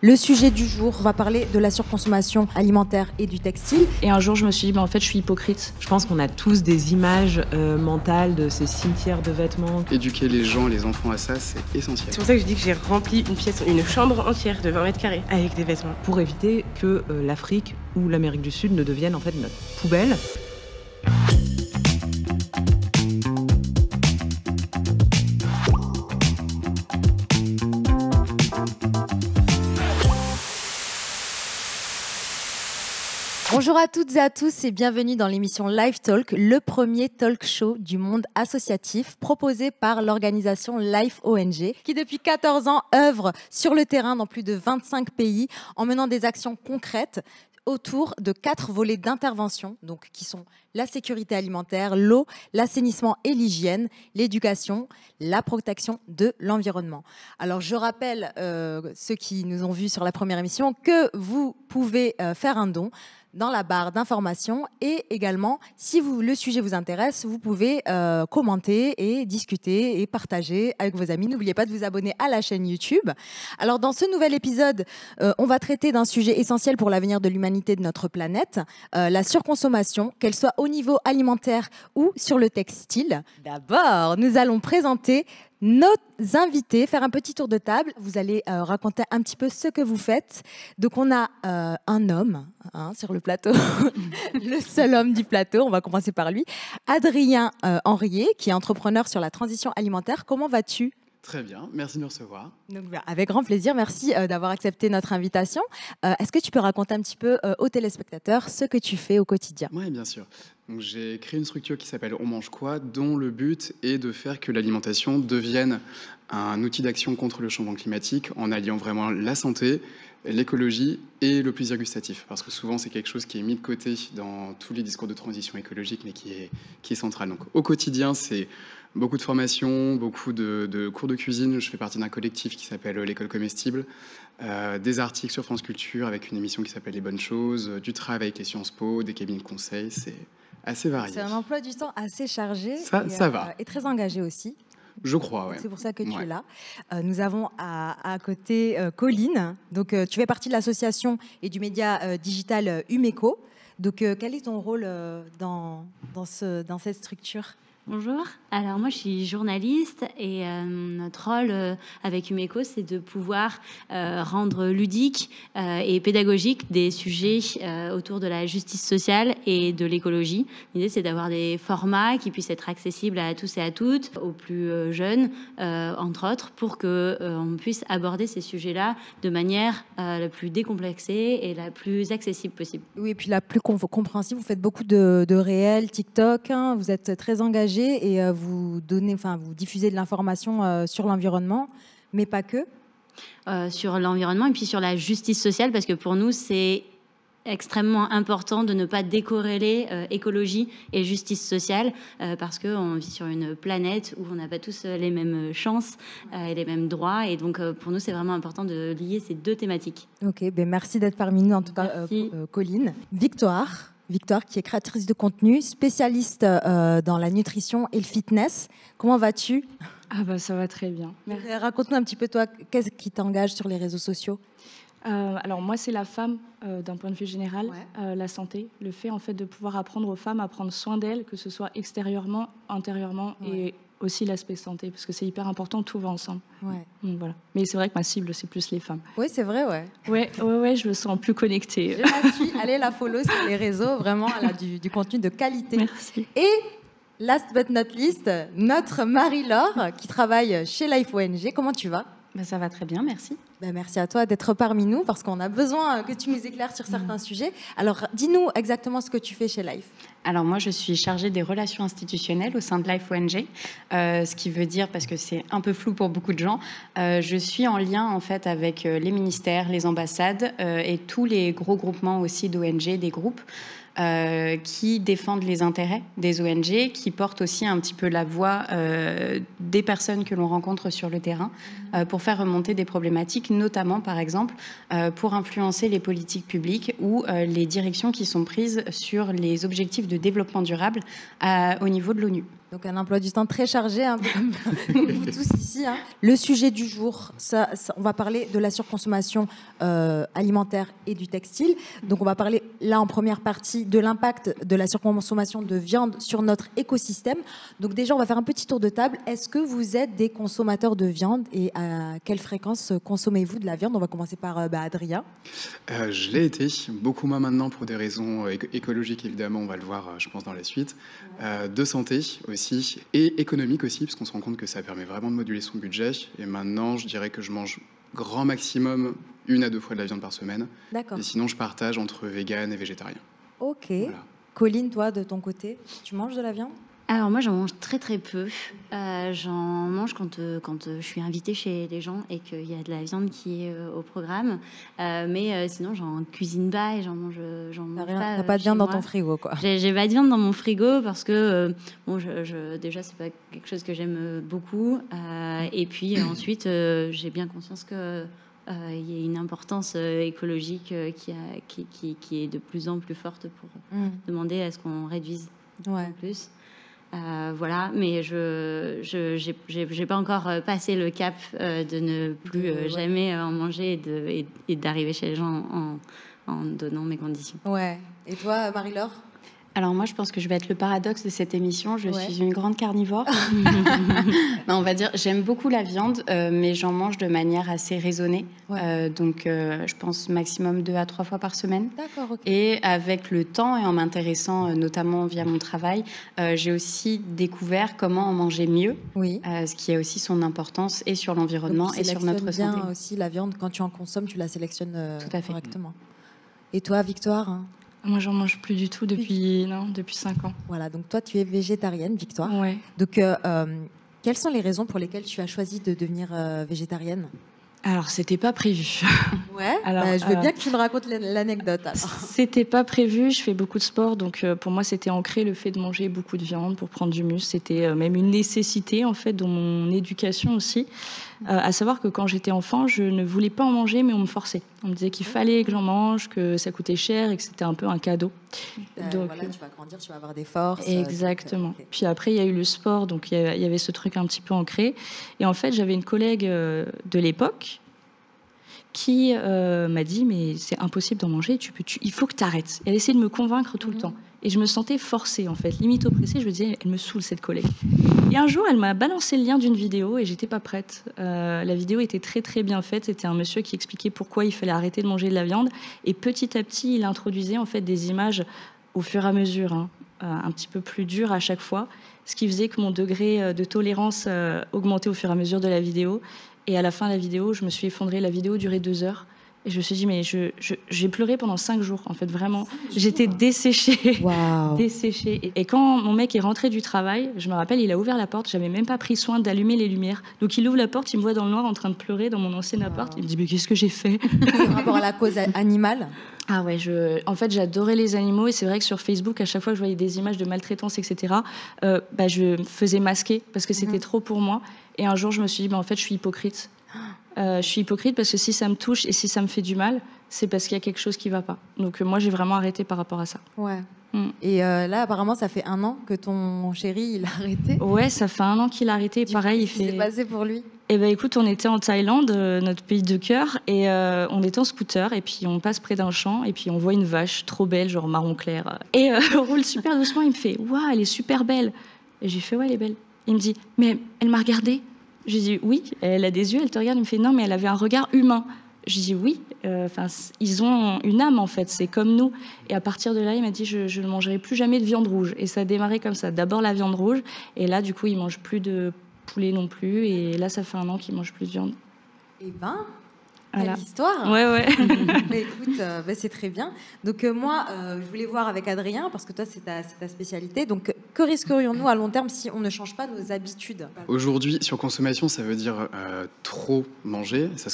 Le sujet du jour, on va parler de la surconsommation alimentaire et du textile. Et un jour, je me suis dit, en fait, je suis hypocrite. Je pense qu'on a tous des images mentales de ces cimetières de vêtements. Éduquer les gens, les enfants à ça, c'est essentiel. C'est pour ça que je dis que j'ai rempli une chambre entière de 20 mètres carrés avec des vêtements. Pour éviter que l'Afrique ou l'Amérique du Sud ne deviennent en fait notre poubelle. Bonjour à toutes et à tous et bienvenue dans l'émission Live Talk, le premier talk show du monde associatif proposé par l'organisation Life ONG qui depuis 14 ans œuvre sur le terrain dans plus de 25 pays en menant des actions concrètes autour de 4 volets d'intervention, donc qui sont la sécurité alimentaire, l'eau, l'assainissement et l'hygiène, l'éducation, la protection de l'environnement. Alors je rappelle ceux qui nous ont vus sur la première émission que vous pouvez faire un don dans la barre d'information et également, si le sujet vous intéresse, vous pouvez commenter et discuter et partager avec vos amis. N'oubliez pas de vous abonner à la chaîne YouTube. Alors dans ce nouvel épisode, on va traiter d'un sujet essentiel pour l'avenir de l'humanité de notre planète, la surconsommation, qu'elle soit au niveau alimentaire ou sur le textile. D'abord, nous allons présenter nos invités, faire un petit tour de table. Vous allez raconter un petit peu ce que vous faites. Donc on a un homme sur le plateau, le seul homme du plateau, on va commencer par lui. Adrien Henriet, qui est entrepreneur sur la transition alimentaire. Comment vas-tu ? Très bien, merci de nous recevoir. Donc, avec grand plaisir, merci d'avoir accepté notre invitation. Est-ce que tu peux raconter un petit peu aux téléspectateurs ce que tu fais au quotidien ? Oui, bien sûr. Donc, j'ai créé une structure qui s'appelle On mange quoi, dont le but est de faire que l'alimentation devienne un outil d'action contre le changement climatique en alliant vraiment la santé, l'écologie et le plaisir gustatif. Parce que souvent, c'est quelque chose qui est mis de côté dans tous les discours de transition écologique, mais qui est central. Donc, au quotidien, c'est beaucoup de formations, beaucoup de cours de cuisine. Je fais partie d'un collectif qui s'appelle l'École Comestible, des articles sur France Culture avec une émission qui s'appelle Les Bonnes Choses, du travail avec les Sciences Po, des cabinets de conseil. C'est assez varié. C'est un emploi du temps assez chargé ça va. Et très engagé aussi. Je crois, oui. C'est pour ça que tu es là. Nous avons à côté Colline. Donc, tu fais partie de l'association et du média digital Umeco. Donc, quel est ton rôle dans cette structure ? Bonjour, alors moi je suis journaliste et notre rôle avec Umeco c'est de pouvoir rendre ludique et pédagogique des sujets autour de la justice sociale et de l'écologie. L'idée c'est d'avoir des formats qui puissent être accessibles à tous et à toutes, aux plus jeunes entre autres, pour qu'on puisse aborder ces sujets-là de manière la plus décomplexée et la plus accessible possible. Oui, et puis la plus compréhensible, vous faites beaucoup de réels, TikTok, vous êtes très engagé et vous diffusez de l'information sur l'environnement, mais pas que. Sur l'environnement et puis sur la justice sociale, parce que pour nous, c'est extrêmement important de ne pas décorréler écologie et justice sociale, parce qu'on vit sur une planète où on n'a pas tous les mêmes chances et les mêmes droits. Et donc, pour nous, c'est vraiment important de lier ces deux thématiques. Ok, merci d'être parmi nous, en tout cas, Colline. Victoire, qui est créatrice de contenu, spécialiste dans la nutrition et le fitness. Comment vas-tu ? Ça va très bien. Raconte-nous un petit peu, toi, qu'est-ce qui t'engage sur les réseaux sociaux ? Alors moi, c'est la femme d'un point de vue général, la santé, le fait en fait de pouvoir apprendre aux femmes à prendre soin d'elles, que ce soit extérieurement, intérieurement et aussi l'aspect santé, parce que c'est hyper important, tout va ensemble. Donc, voilà. Mais c'est vrai que ma cible, c'est plus les femmes. Oui, c'est vrai, Ouais, je me sens plus connectée. Je la suis, allez la follow sur les réseaux, vraiment, elle a du contenu de qualité. Merci. Et last but not least, notre Marie-Laure, qui travaille chez Life ONG. Comment tu vas ? Ça va très bien, merci. Merci à toi d'être parmi nous, parce qu'on a besoin que tu nous éclaires sur certains sujets. Alors, dis-nous exactement ce que tu fais chez Life. Alors moi, je suis chargée des relations institutionnelles au sein de Life ONG, ce qui veut dire, parce que c'est un peu flou pour beaucoup de gens, je suis en lien en fait avec les ministères, les ambassades et tous les gros groupements aussi d'ONG, des groupes qui défendent les intérêts des ONG, qui portent aussi un petit peu la voix des personnes que l'on rencontre sur le terrain pour faire remonter des problématiques, notamment par exemple pour influencer les politiques publiques ou les directions qui sont prises sur les objectifs de développement durable au niveau de l'ONU. Donc un emploi du temps très chargé, un peu comme vous tous ici. Hein. Le sujet du jour, on va parler de la surconsommation alimentaire et du textile. Donc on va parler là en première partie de l'impact de la surconsommation de viande sur notre écosystème. Donc déjà, on va faire un petit tour de table. Est-ce que vous êtes des consommateurs de viande et à quelle fréquence consommez-vous de la viande? On va commencer par Adrien. Je l'ai été, beaucoup moins maintenant pour des raisons écologiques évidemment, on va le voir je pense dans la suite, de santé aussi, et économique aussi, parce qu'on se rend compte que ça permet vraiment de moduler son budget. Et maintenant, je dirais que je mange grand maximum 1 à 2 fois de la viande par semaine. D'accord. Et sinon, je partage entre vegan et végétarien. Ok. Voilà. Colline, toi, de ton côté, tu manges de la viande? Alors moi, j'en mange très très peu. J'en mange quand je suis invitée chez les gens et qu'il y a de la viande qui est au programme. Mais sinon, j'en cuisine pas et j'en mange pas. T'as pas de viande dans ton frigo, quoi. J'ai pas de viande dans mon frigo parce que bon, déjà, c'est pas quelque chose que j'aime beaucoup. Et puis ensuite, j'ai bien conscience que il y a une importance écologique qui est de plus en plus forte pour demander à ce qu'on réduise en plus. Voilà, mais je n'ai pas encore passé le cap de ne plus jamais en manger et d'arriver chez les gens en donnant mes conditions. Ouais. Et toi, Marie-Laure? Alors moi, je pense que je vais être le paradoxe de cette émission. Je suis une grande carnivore. Non, on va dire, j'aime beaucoup la viande, mais j'en mange de manière assez raisonnée. Donc, je pense maximum 2 à 3 fois par semaine. D'accord, ok. Et avec le temps et en m'intéressant notamment via mon travail, j'ai aussi découvert comment en manger mieux. Oui. Ce qui a aussi son importance et sur l'environnement et sur notre santé. Bien aussi la viande, quand tu en consommes, tu la sélectionnes Tout à fait. correctement. Et toi, Victoire? Moi, j'en mange plus du tout depuis 5 ans. Voilà, donc toi, tu es végétarienne, Victoire. Ouais. Donc, quelles sont les raisons pour lesquelles tu as choisi de devenir végétarienne? Alors, c'était pas prévu. Ouais. Alors, je veux bien que tu me racontes l'anecdote. C'était pas prévu. Je fais beaucoup de sport, donc pour moi, c'était ancré le fait de manger beaucoup de viande pour prendre du muscle. C'était même une nécessité en fait dans mon éducation aussi. À savoir que quand j'étais enfant, je ne voulais pas en manger, mais on me forçait. On me disait qu'il fallait que j'en mange, que ça coûtait cher et que c'était un peu un cadeau. Donc, voilà, tu vas grandir, tu vas avoir des forces. Exactement. Okay. Puis après, il y a eu le sport, donc il y avait ce truc un petit peu ancré. Et en fait, j'avais une collègue de l'époque qui m'a dit « mais c'est impossible d'en manger, il faut que tu arrêtes ». Elle essayait de me convaincre tout le temps. Et je me sentais forcée, en fait, limite oppressée. Je me disais, elle me saoule, cette collègue. Et un jour, elle m'a balancé le lien d'une vidéo et j'étais pas prête. La vidéo était très, très bien faite. C'était un monsieur qui expliquait pourquoi il fallait arrêter de manger de la viande. Et petit à petit, il introduisait, en fait, des images au fur et à mesure, un petit peu plus dures à chaque fois. Ce qui faisait que mon degré de tolérance augmentait au fur et à mesure de la vidéo. Et à la fin de la vidéo, je me suis effondrée. La vidéo durait 2 heures. Et je me suis dit, mais j'ai pleuré pendant 5 jours, en fait, vraiment. J'étais desséchée. Wow. Desséchée. Et quand mon mec est rentré du travail, je me rappelle, il a ouvert la porte. J'avais même pas pris soin d'allumer les lumières. Donc, il ouvre la porte, il me voit dans le noir en train de pleurer dans mon ancien appart. Il me dit, mais qu'est-ce que j'ai fait? Par rapport à la cause animale? Ah ouais, en fait, j'adorais les animaux. Et c'est vrai que sur Facebook, à chaque fois que je voyais des images de maltraitance, etc., je me faisais masquer parce que c'était trop pour moi. Et un jour, je me suis dit, en fait, je suis hypocrite. Je suis hypocrite parce que si ça me touche et si ça me fait du mal, c'est parce qu'il y a quelque chose qui ne va pas. Donc moi, j'ai vraiment arrêté par rapport à ça. Ouais. Et là, apparemment, ça fait 1 an que ton chéri, il a arrêté. Ouais, ça fait 1 an qu'il a arrêté. Pareil, qu'est-ce qui s'est passé pour lui? Eh ben, écoute, on était en Thaïlande, notre pays de cœur, et on était en scooter, et puis on passe près d'un champ, et puis on voit une vache trop belle, genre marron clair. Et on roule super doucement, il me fait « Waouh, elle est super belle !» Et j'ai fait « Ouais, elle est belle. » Il me dit « Mais elle m'a regardée ?» J'ai dit « Oui, elle a des yeux, elle te regarde. » Il me fait « Non, mais elle avait un regard humain. » J'ai dit « Oui, ils ont une âme, en fait, c'est comme nous. » Et à partir de là, il m'a dit « Je ne mangerai plus jamais de viande rouge. » Et ça a démarré comme ça. D'abord la viande rouge, et là, du coup, il ne mange plus de poulet non plus. Et là, ça fait 1 an qu'il ne mange plus de viande. Eh ben, voilà. Quelle histoire. Ouais. Mais écoute, c'est très bien. Donc moi, je voulais voir avec Adrien, parce que toi, c'est ta spécialité. Donc, que risquerions-nous à long terme si on ne change pas nos habitudes? Aujourd'hui, surconsommation, ça veut dire trop manger. Ça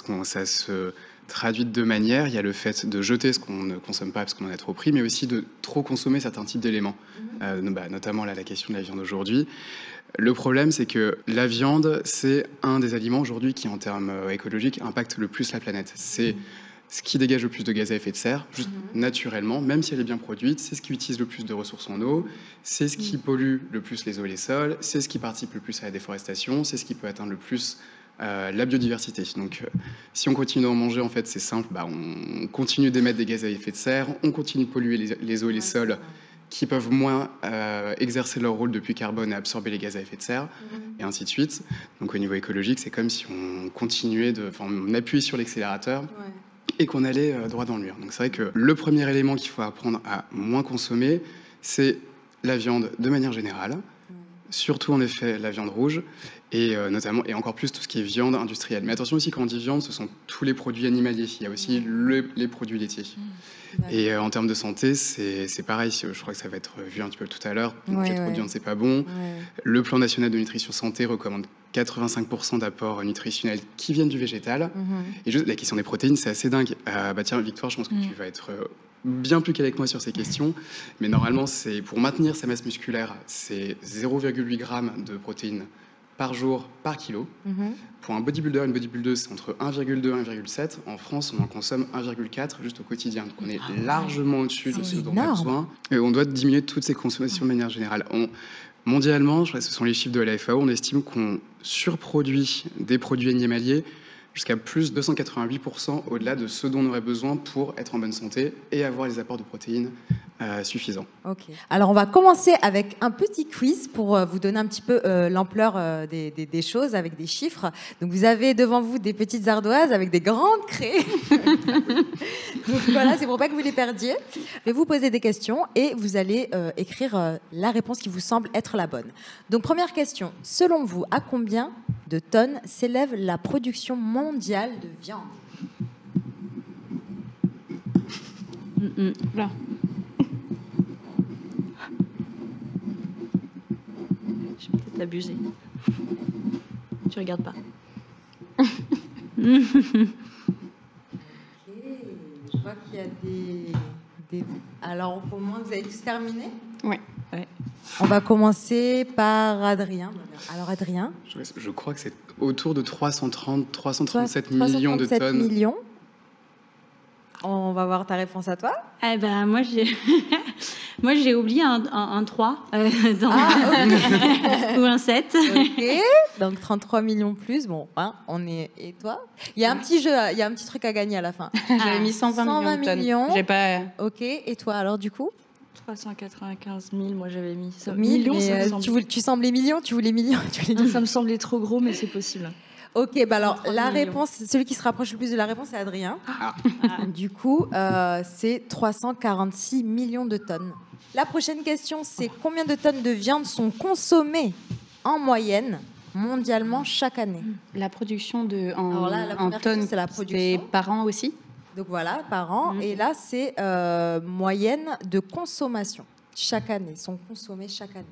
se traduit de 2 manières. Il y a le fait de jeter ce qu'on ne consomme pas parce qu'on en a trop pris, mais aussi de trop consommer certains types d'éléments. Notamment là, la question de la viande aujourd'hui. Le problème, c'est que la viande, c'est un des aliments aujourd'hui qui, en termes écologiques, impacte le plus la planète. C'est ce qui dégage le plus de gaz à effet de serre, juste naturellement, même si elle est bien produite, c'est ce qui utilise le plus de ressources en eau, c'est ce qui pollue le plus les eaux et les sols, c'est ce qui participe le plus à la déforestation, c'est ce qui peut atteindre le plus la biodiversité. Donc, si on continue d'en manger, en fait, c'est simple, on continue d'émettre des gaz à effet de serre, on continue de polluer les eaux et les sols qui peuvent moins exercer leur rôle de puits carbone et absorber les gaz à effet de serre, et ainsi de suite. Donc, au niveau écologique, c'est comme si on continuait on appuyait sur l'accélérateur et qu'on allait droit dans le mur. Donc, c'est vrai que le premier élément qu'il faut apprendre à moins consommer, c'est la viande de manière générale, surtout en effet la viande rouge, et notamment, et encore plus tout ce qui est viande industrielle. Mais attention aussi, quand on dit viande, ce sont tous les produits animaliers. Il y a aussi les produits laitiers. Et en termes de santé, c'est pareil. Je crois que ça va être vu un petit peu tout à l'heure. Manger trop de viande, c'est pas bon. Le plan national de nutrition santé recommande 85% d'apports nutritionnels qui viennent du végétal. Et juste la question des protéines, c'est assez dingue. Tiens, Victoire, je pense que tu vas être bien plus calé que moi sur ces questions. Mais normalement, c'est pour maintenir sa masse musculaire, c'est 0,8 g de protéines par jour, par kilo. Pour un bodybuilder, une bodybuildeuse, c'est entre 1,2 et 1,7. En France, on en consomme 1,4 juste au quotidien. Donc on est largement au-dessus de ce dont on a besoin. Et on doit diminuer toutes ces consommations de manière générale. Mondialement, je crois que ce sont les chiffres de la FAO, on estime qu'on surproduit des produits animaliers jusqu'à plus de 288% au-delà de ce dont on aurait besoin pour être en bonne santé et avoir les apports de protéines suffisants. Ok. Alors, on va commencer avec un petit quiz pour vous donner un petit peu l'ampleur des choses avec des chiffres. Donc, vous avez devant vous des petites ardoises avec des grandes craies. Donc, voilà, c'est pour pas que vous les perdiez. Je vais vous poser des questions et vous allez écrire la réponse qui vous semble être la bonne. Donc, première question. Selon vous, à combien de tonnes s'élève la production mondiale de viande? Là. Je vais peut-être abuser. Tu regardes pas. Ok, je vois qu'il y a des... Alors, au moins, vous avez tous terminé? Oui. On va commencer par Adrien. Alors, Adrien? Je crois que c'est autour de 337 millions de tonnes. Millions. On va voir ta réponse à toi. Eh ben, moi, j'ai oublié un 3 ou un 7. Ok, donc 33 millions plus. Bon, on est... Et toi? Il y a un petit jeu, il y a un petit truc à gagner à la fin. J'avais mis 120 millions. J'ai pas... Ok, et toi alors du coup? 395 000, moi j'avais mis. Millions, tu semblais millions, tu voulais millions. Ça me semblait trop gros, mais c'est possible. Ok, alors la réponse, celui qui se rapproche le plus de la réponse, c'est Adrien. Du coup, c'est 346 millions de tonnes. La prochaine question, c'est combien de tonnes de viande sont consommées en moyenne mondialement chaque année? La production en tonnes, c'est la production. Par an aussi? Donc voilà, par an. Et là, c'est moyenne de consommation. Chaque année, sont consommées chaque année.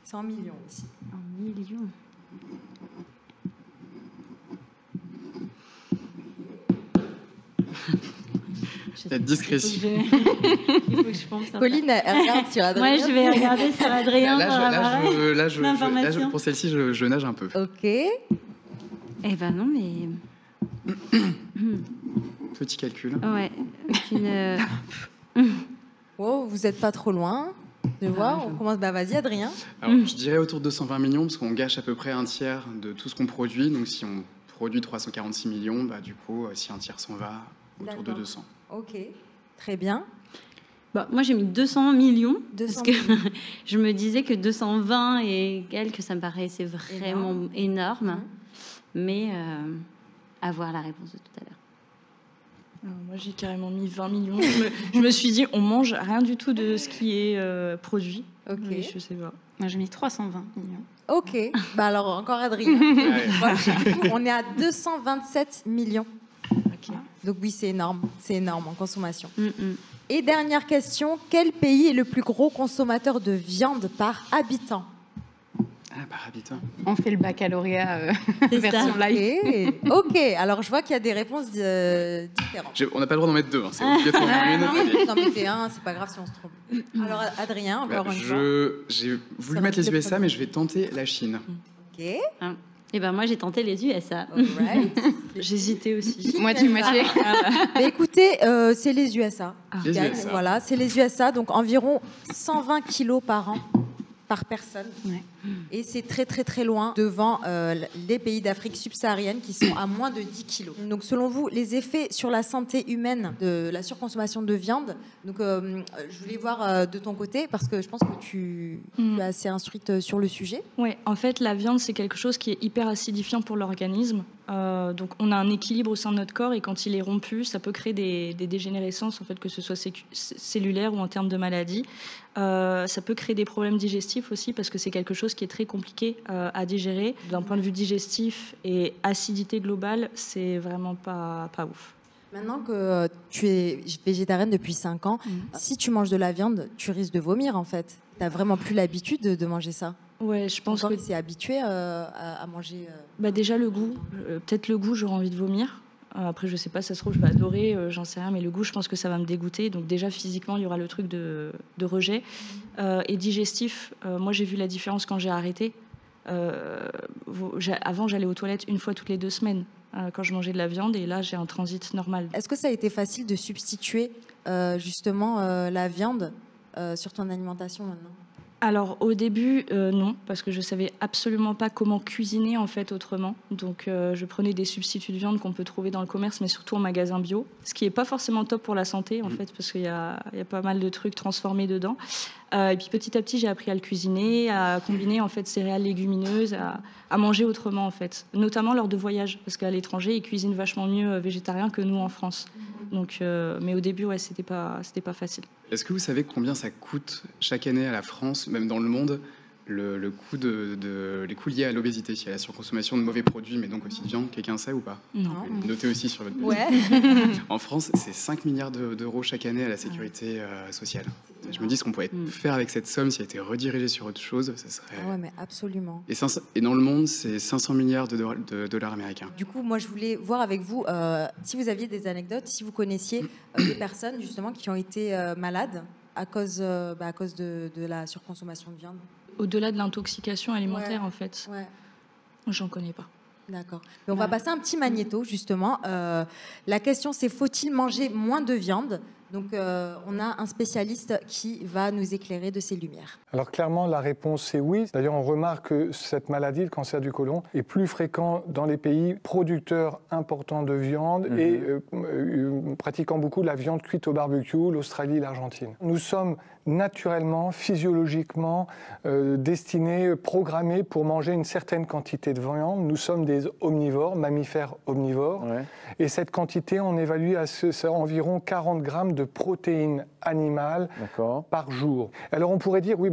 C'est en millions aussi. En millions. La discrétion. Il faut que je pense. Colline, elle regarde sur Adrien. Moi, je vais regarder sur Adrien. Pour celle-ci, je nage un peu. Ok. Eh ben non, mais... Petit calcul. Ouais. Oh, vous n'êtes pas trop loin. Je vois, on commence. Vas-y, Adrien. Alors, je dirais autour de 220 millions, parce qu'on gâche à peu près un tiers de tout ce qu'on produit. Donc, si on produit 346 millions, du coup, si un tiers s'en va, autour de 200. Ok, très bien. Moi, j'ai mis 200 millions, 200 parce que je me disais que 220 et quelques, ça me paraissait vraiment énorme. Mais à voir la réponse de tout à l'heure. Moi, j'ai carrément mis 20 millions. Je me suis dit, on mange rien du tout de ce qui est produit. Ok. Mais je sais pas. Moi, j'ai mis 320 millions. Ok. Alors, encore Adrien. On est à 227 millions. Okay. Donc oui, c'est énorme. C'est énorme en consommation. Et dernière question, quel pays est le plus gros consommateur de viande par habitant? Par habitant. On fait le baccalauréat version live. Ok, alors je vois qu'il y a des réponses différentes. On n'a pas le droit d'en mettre deux. C'est obligatoire une. Non, mais t'es un, c'est pas grave si on se trompe. Alors Adrien, encore une fois. J'ai voulu mettre les USA, mais je vais tenter la Chine. Ok. Et ben moi, j'ai tenté les USA. Alright. J'hésitais aussi. Moitié-moitié. Mais écoutez, c'est les USA. Les Gagne, USA. Voilà, c'est les USA, donc environ 120 kilos par an par personne. Ouais. Et c'est très très très loin devant les pays d'Afrique subsaharienne qui sont à moins de 10 kilos. Donc selon vous, les effets sur la santé humaine de la surconsommation de viande, donc, je voulais voir de ton côté, parce que je pense que tu es assez instruite sur le sujet. Ouais, en fait, la viande, c'est quelque chose qui est hyper acidifiant pour l'organisme. Donc, on a un équilibre au sein de notre corps et quand il est rompu, ça peut créer des dégénérescences, en fait, que ce soit cellulaire ou en termes de maladies. Ça peut créer des problèmes digestifs aussi parce que c'est quelque chose qui est très compliqué à digérer. D'un point de vue digestif et acidité globale, c'est vraiment pas ouf. Maintenant que tu es végétarienne depuis 5 ans, si tu manges de la viande, tu risques de vomir en fait. Tu n'as vraiment plus l'habitude de manger ça. Ouais, je pense Ton corps, que il s'est habitué à manger. bah déjà le goût, peut-être le goût, j'aurais envie de vomir. Après, je sais pas, ça se trouve, je vais adorer, j'en sais rien, mais le goût, je pense que ça va me dégoûter. Donc déjà, physiquement, il y aura le truc de rejet. Et digestif, moi, j'ai vu la différence quand j'ai arrêté. Avant, j'allais aux toilettes 1 fois toutes les 2 semaines quand je mangeais de la viande, et là, j'ai un transit normal. Est-ce que ça a été facile de substituer justement la viande sur ton alimentation maintenant? Alors au début, non, parce que je savais absolument pas comment cuisiner en fait autrement. Donc je prenais des substituts de viande qu'on peut trouver dans le commerce, mais surtout en magasin bio, ce qui est pas forcément top pour la santé en fait, parce qu'il y a pas mal de trucs transformés dedans. Et puis petit à petit, j'ai appris à le cuisiner, à combiner en fait céréales légumineuses, à manger autrement en fait, notamment lors de voyages, parce qu'à l'étranger, ils cuisinent vachement mieux végétarien que nous en France. Donc, mais au début, ouais, c'était pas facile. Est-ce que vous savez combien ça coûte chaque année à la France, même dans le monde, le coût les coûts liés à l'obésité, à la surconsommation de mauvais produits, mais donc aussi de viande? Quelqu'un sait ou pas? Non. Notez aussi sur votre Ouais. En France, c'est 5 milliards d'euros chaque année à la sécurité sociale. Je me dis ce qu'on pourrait faire avec cette somme si elle était redirigée sur autre chose, ça serait... Ah ouais, mais absolument. Et dans le monde, c'est 500 milliards de dollars américains. Du coup, moi, je voulais voir avec vous si vous aviez des anecdotes, si vous connaissiez des personnes justement qui ont été malades à cause de la surconsommation de viande. Au-delà de l'intoxication alimentaire, Ouais. en fait, Ouais. j'en connais pas. D'accord. Mais on va passer un petit magnéto, justement. La question, c'est faut-il manger moins de viande? Donc, on a un spécialiste qui va nous éclairer de ses lumières. Alors clairement, la réponse c'est oui. D'ailleurs, on remarque que cette maladie, le cancer du côlon, est plus fréquent dans les pays producteurs importants de viande et pratiquant beaucoup la viande cuite au barbecue, l'Australie, l'Argentine. Nous sommes naturellement, physiologiquement destinés, programmés pour manger une certaine quantité de viande. Nous sommes des omnivores, mammifères omnivores. Ouais. Et cette quantité, on évalue à environ 40 grammes de protéines animales par jour. Alors on pourrait dire, oui,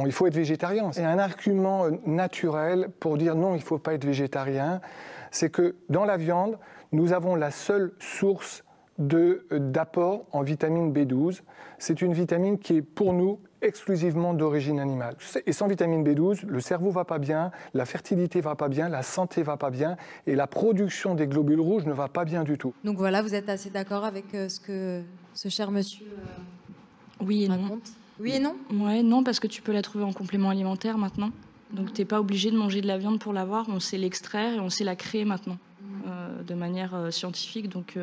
il faut être végétarien. C'est un argument naturel pour dire non, il ne faut pas être végétarien. C'est que dans la viande, nous avons la seule source d'apport en vitamine B12. C'est une vitamine qui est pour nous exclusivement d'origine animale. Et sans vitamine B12, le cerveau ne va pas bien, la fertilité ne va pas bien, la santé ne va pas bien et la production des globules rouges ne va pas bien du tout. Donc voilà, vous êtes assez d'accord avec ce que ce cher monsieur oui et raconte? non. Oui et non? Ouais, non, parce que tu peux la trouver en complément alimentaire maintenant. Donc tu n'es pas obligé de manger de la viande pour l'avoir, on sait l'extraire et on sait la créer maintenant de manière scientifique. Donc...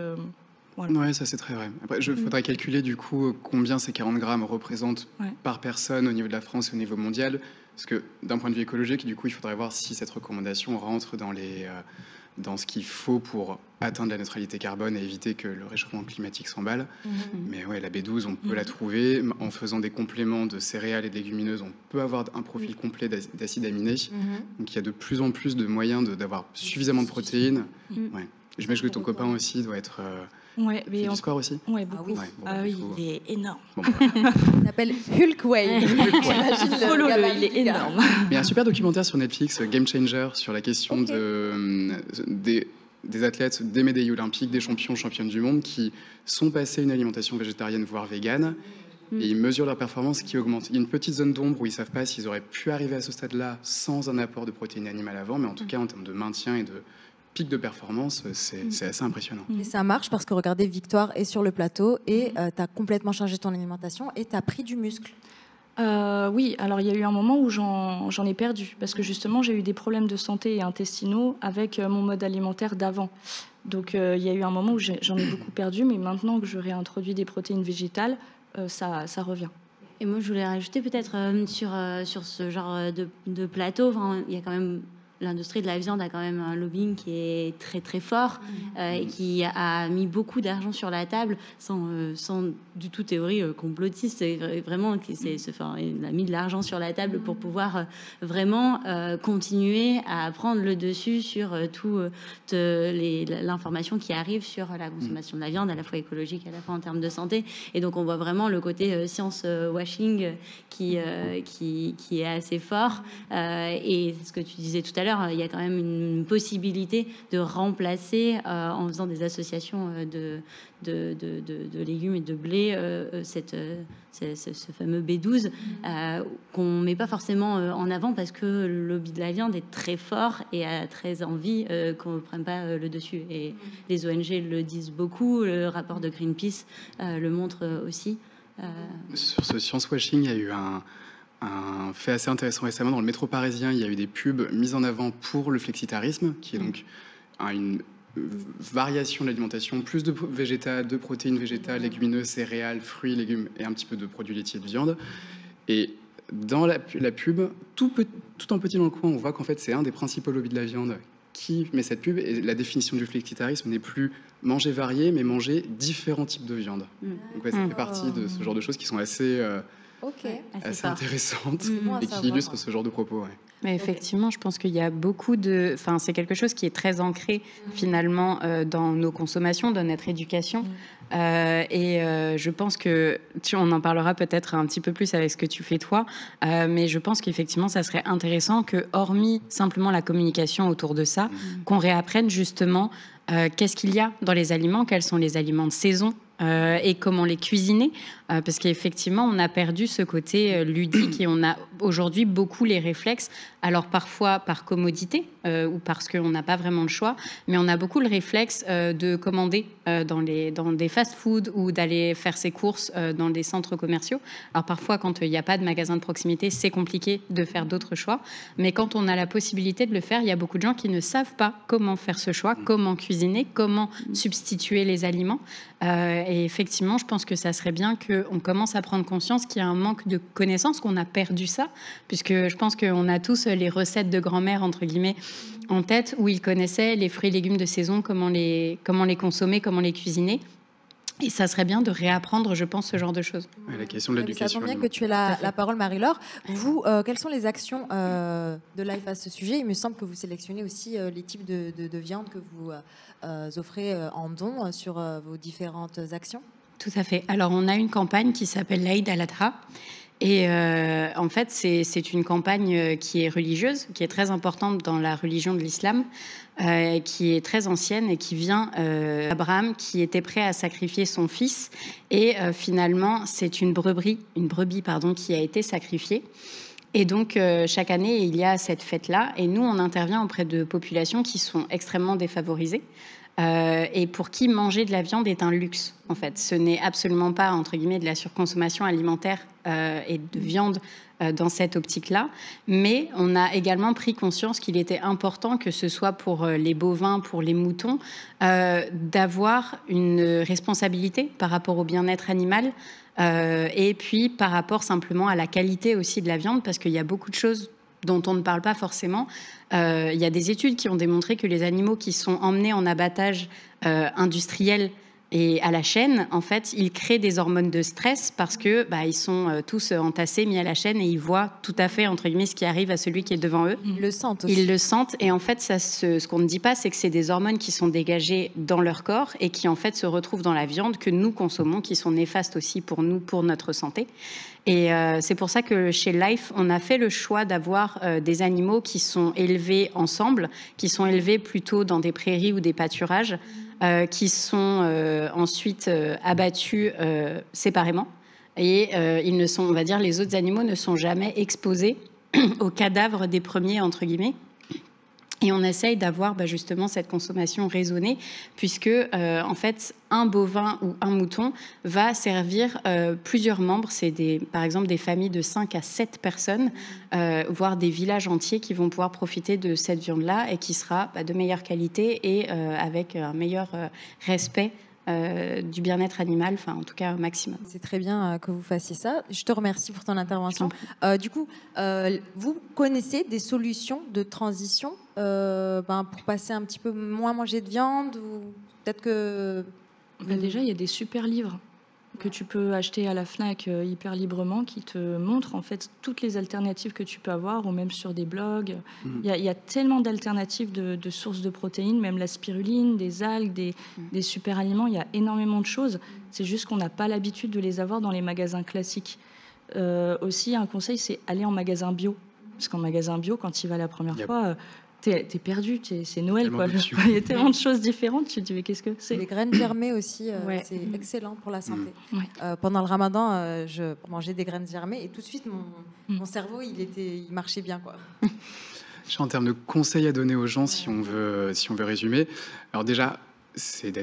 Voilà. Ouais, ça c'est très vrai. Après, il faudrait calculer du coup combien ces 40 grammes représentent par personne au niveau de la France et au niveau mondial. Parce que d'un point de vue écologique, du coup, il faudrait voir si cette recommandation rentre dans ce qu'il faut pour atteindre la neutralité carbone et éviter que le réchauffement climatique s'emballe. Mais ouais, la B12, on peut la trouver. En faisant des compléments de céréales et de légumineuses, on peut avoir un profil complet d'acides aminés. Donc il y a de plus en plus de moyens d'avoir suffisamment de protéines. Ouais. J'imagine que ton copain aussi doit être... Ouais, mais du sport aussi? Ouais, beaucoup. Oui, il est énorme. Il s'appelle Hulk Wade. Follow-le, il est énorme. Il y a un super documentaire sur Netflix, Game Changer, sur la question des athlètes, des médaillés olympiques, des championnes du monde qui sont passés à une alimentation végétarienne, voire végane. Et ils mesurent leur performance qui augmente. Il y a une petite zone d'ombre où ils ne savent pas s'ils auraient pu arriver à ce stade-là sans un apport de protéines animales avant, mais en tout cas, en termes de maintien et de pic de performance, c'est assez impressionnant. Et ça marche parce que regardez, Victoire est sur le plateau et tu as complètement changé ton alimentation et tu as pris du muscle. Oui, alors il y a eu un moment où j'en ai perdu, parce que justement j'ai eu des problèmes de santé intestinaux avec mon mode alimentaire d'avant. Donc il y a eu un moment où j'en ai beaucoup perdu, mais maintenant que je réintroduis des protéines végétales, ça revient. Et moi, je voulais rajouter peut-être sur ce genre de plateau, enfin, il y a quand même... L'industrie de la viande a quand même un lobbying qui est très très fort et qui a mis beaucoup d'argent sur la table sans du tout théorie complotiste. Vraiment, il a mis de l'argent sur la table pour pouvoir vraiment continuer à prendre le dessus sur toute l'information qui arrive sur la consommation de la viande, à la fois écologique, à la fois en termes de santé. Et donc, on voit vraiment le côté science washing qui est assez fort. Et ce que tu disais tout à l'heure, il y a quand même une possibilité de remplacer en faisant des associations de légumes et de blé ce fameux B12 qu'on ne met pas forcément en avant parce que le lobby de la viande est très fort et a très envie qu'on ne prenne pas le dessus. Et les ONG le disent beaucoup, le rapport de Greenpeace le montre aussi. Sur ce science washing, il y a eu un fait assez intéressant récemment. Dans le métro parisien, il y a eu des pubs mises en avant pour le flexitarisme, qui est donc une variation de l'alimentation, plus de végétal, de protéines végétales, légumineuses, céréales, fruits, légumes et un petit peu de produits laitiers de viande. Et dans la pub, tout en petit dans le coin, on voit qu'en fait, c'est un des principaux lobbies de la viande qui met cette pub. Et la définition du flexitarisme n'est plus manger varié, mais manger différents types de viande. Donc ouais, ça fait partie de ce genre de choses qui sont assez intéressantes et qui illustrent ce genre de propos. Ouais. Mais effectivement, je pense qu'il y a beaucoup de... Enfin, c'est quelque chose qui est très ancré, finalement, dans nos consommations, dans notre éducation. Je pense que... On en parlera peut-être un petit peu plus avec ce que tu fais, toi. Mais je pense qu'effectivement, ça serait intéressant que, hormis simplement la communication autour de ça, qu'on réapprenne justement qu'est-ce qu'il y a dans les aliments, quels sont les aliments de saison, et comment les cuisiner, parce qu'effectivement, on a perdu ce côté ludique et on a aujourd'hui beaucoup les réflexes, alors parfois par commodité ou parce qu'on n'a pas vraiment le choix, mais on a beaucoup le réflexe de commander dans des fast-food ou d'aller faire ses courses dans des centres commerciaux. Alors parfois, quand il n'y a pas de magasin de proximité, c'est compliqué de faire d'autres choix, mais quand on a la possibilité de le faire, il y a beaucoup de gens qui ne savent pas comment faire ce choix, comment cuisiner, comment substituer les aliments. Et effectivement, je pense que ça serait bien qu'on commence à prendre conscience qu'il y a un manque de connaissances, qu'on a perdu ça, puisque je pense qu'on a tous les recettes de grand-mère, entre guillemets, en tête, où ils connaissaient les fruits et légumes de saison, comment les consommer, comment les cuisiner. Et ça serait bien de réapprendre, je pense, ce genre de choses. La question de l'éducation. Ça tombe bien que tu aies la parole, Marie-Laure. Vous, quelles sont les actions de Life à ce sujet? Il me semble que vous sélectionnez aussi les types de viande que vous offrez en don sur vos différentes actions. Tout à fait. Alors, on a une campagne qui s'appelle l'Aïd al-Adha. Et en fait, c'est une campagne qui est religieuse, qui est très importante dans la religion de l'islam, qui est très ancienne et qui vient d'Abraham, qui était prêt à sacrifier son fils. Et finalement, c'est une brebis qui a été sacrifiée. Et donc, chaque année, il y a cette fête-là. Et nous, on intervient auprès de populations qui sont extrêmement défavorisées. Et pour qui manger de la viande est un luxe, en fait. Ce n'est absolument pas, entre guillemets, de la surconsommation alimentaire et de viande dans cette optique-là. Mais on a également pris conscience qu'il était important, que ce soit pour les bovins, pour les moutons, d'avoir une responsabilité par rapport au bien-être animal et puis par rapport simplement à la qualité aussi de la viande, parce qu'il y a beaucoup de choses dont on ne parle pas forcément. Il y a des études qui ont démontré que les animaux qui sont emmenés en abattage industriel et à la chaîne, en fait, ils créent des hormones de stress parce que ils sont tous entassés, mis à la chaîne, et ils voient tout à fait, entre guillemets, ce qui arrive à celui qui est devant eux. Ils le sentent aussi. Ils le sentent, et en fait, ce qu'on ne dit pas, c'est que c'est des hormones qui sont dégagées dans leur corps et qui, en fait, se retrouvent dans la viande que nous consommons, qui sont néfastes aussi pour nous, pour notre santé. Et c'est pour ça que chez Life, on a fait le choix d'avoir des animaux qui sont élevés ensemble, qui sont élevés plutôt dans des prairies ou des pâturages, qui sont ensuite abattus séparément. Et ils ne sont, on va dire, les autres animaux ne sont jamais exposés aux cadavres des premiers, entre guillemets. Et on essaye d'avoir justement cette consommation raisonnée, puisque en fait, un bovin ou un mouton va servir plusieurs membres. C'est par exemple des familles de 5 à 7 personnes, voire des villages entiers qui vont pouvoir profiter de cette viande-là et qui sera de meilleure qualité et avec un meilleur respect du bien-être animal, enfin en tout cas au maximum. C'est très bien que vous fassiez ça. Je te remercie pour ton intervention. Du coup, vous connaissez des solutions de transition pour passer un petit peu moins manger de viande ou peut-être que... Déjà, il y a des super livres que tu peux acheter à la FNAC hyper librement qui te montrent en fait toutes les alternatives que tu peux avoir, ou même sur des blogs. Il y a tellement d'alternatives de sources de protéines, même la spiruline, des algues, des super aliments. Il y a énormément de choses. C'est juste qu'on n'a pas l'habitude de les avoir dans les magasins classiques. Aussi, un conseil, c'est aller en magasin bio. Parce qu'en magasin bio, quand tu y vas la première fois... T'es perdu, c'est Noël, quoi. Il y a tellement de choses différentes, tu te dis, mais qu'est-ce que c'est ? Les graines germées aussi, c'est excellent pour la santé. Pendant le ramadan, je mangeais des graines germées et tout de suite, mon cerveau, il marchait bien, quoi. En termes de conseils à donner aux gens, si on veut résumer, alors déjà, c'est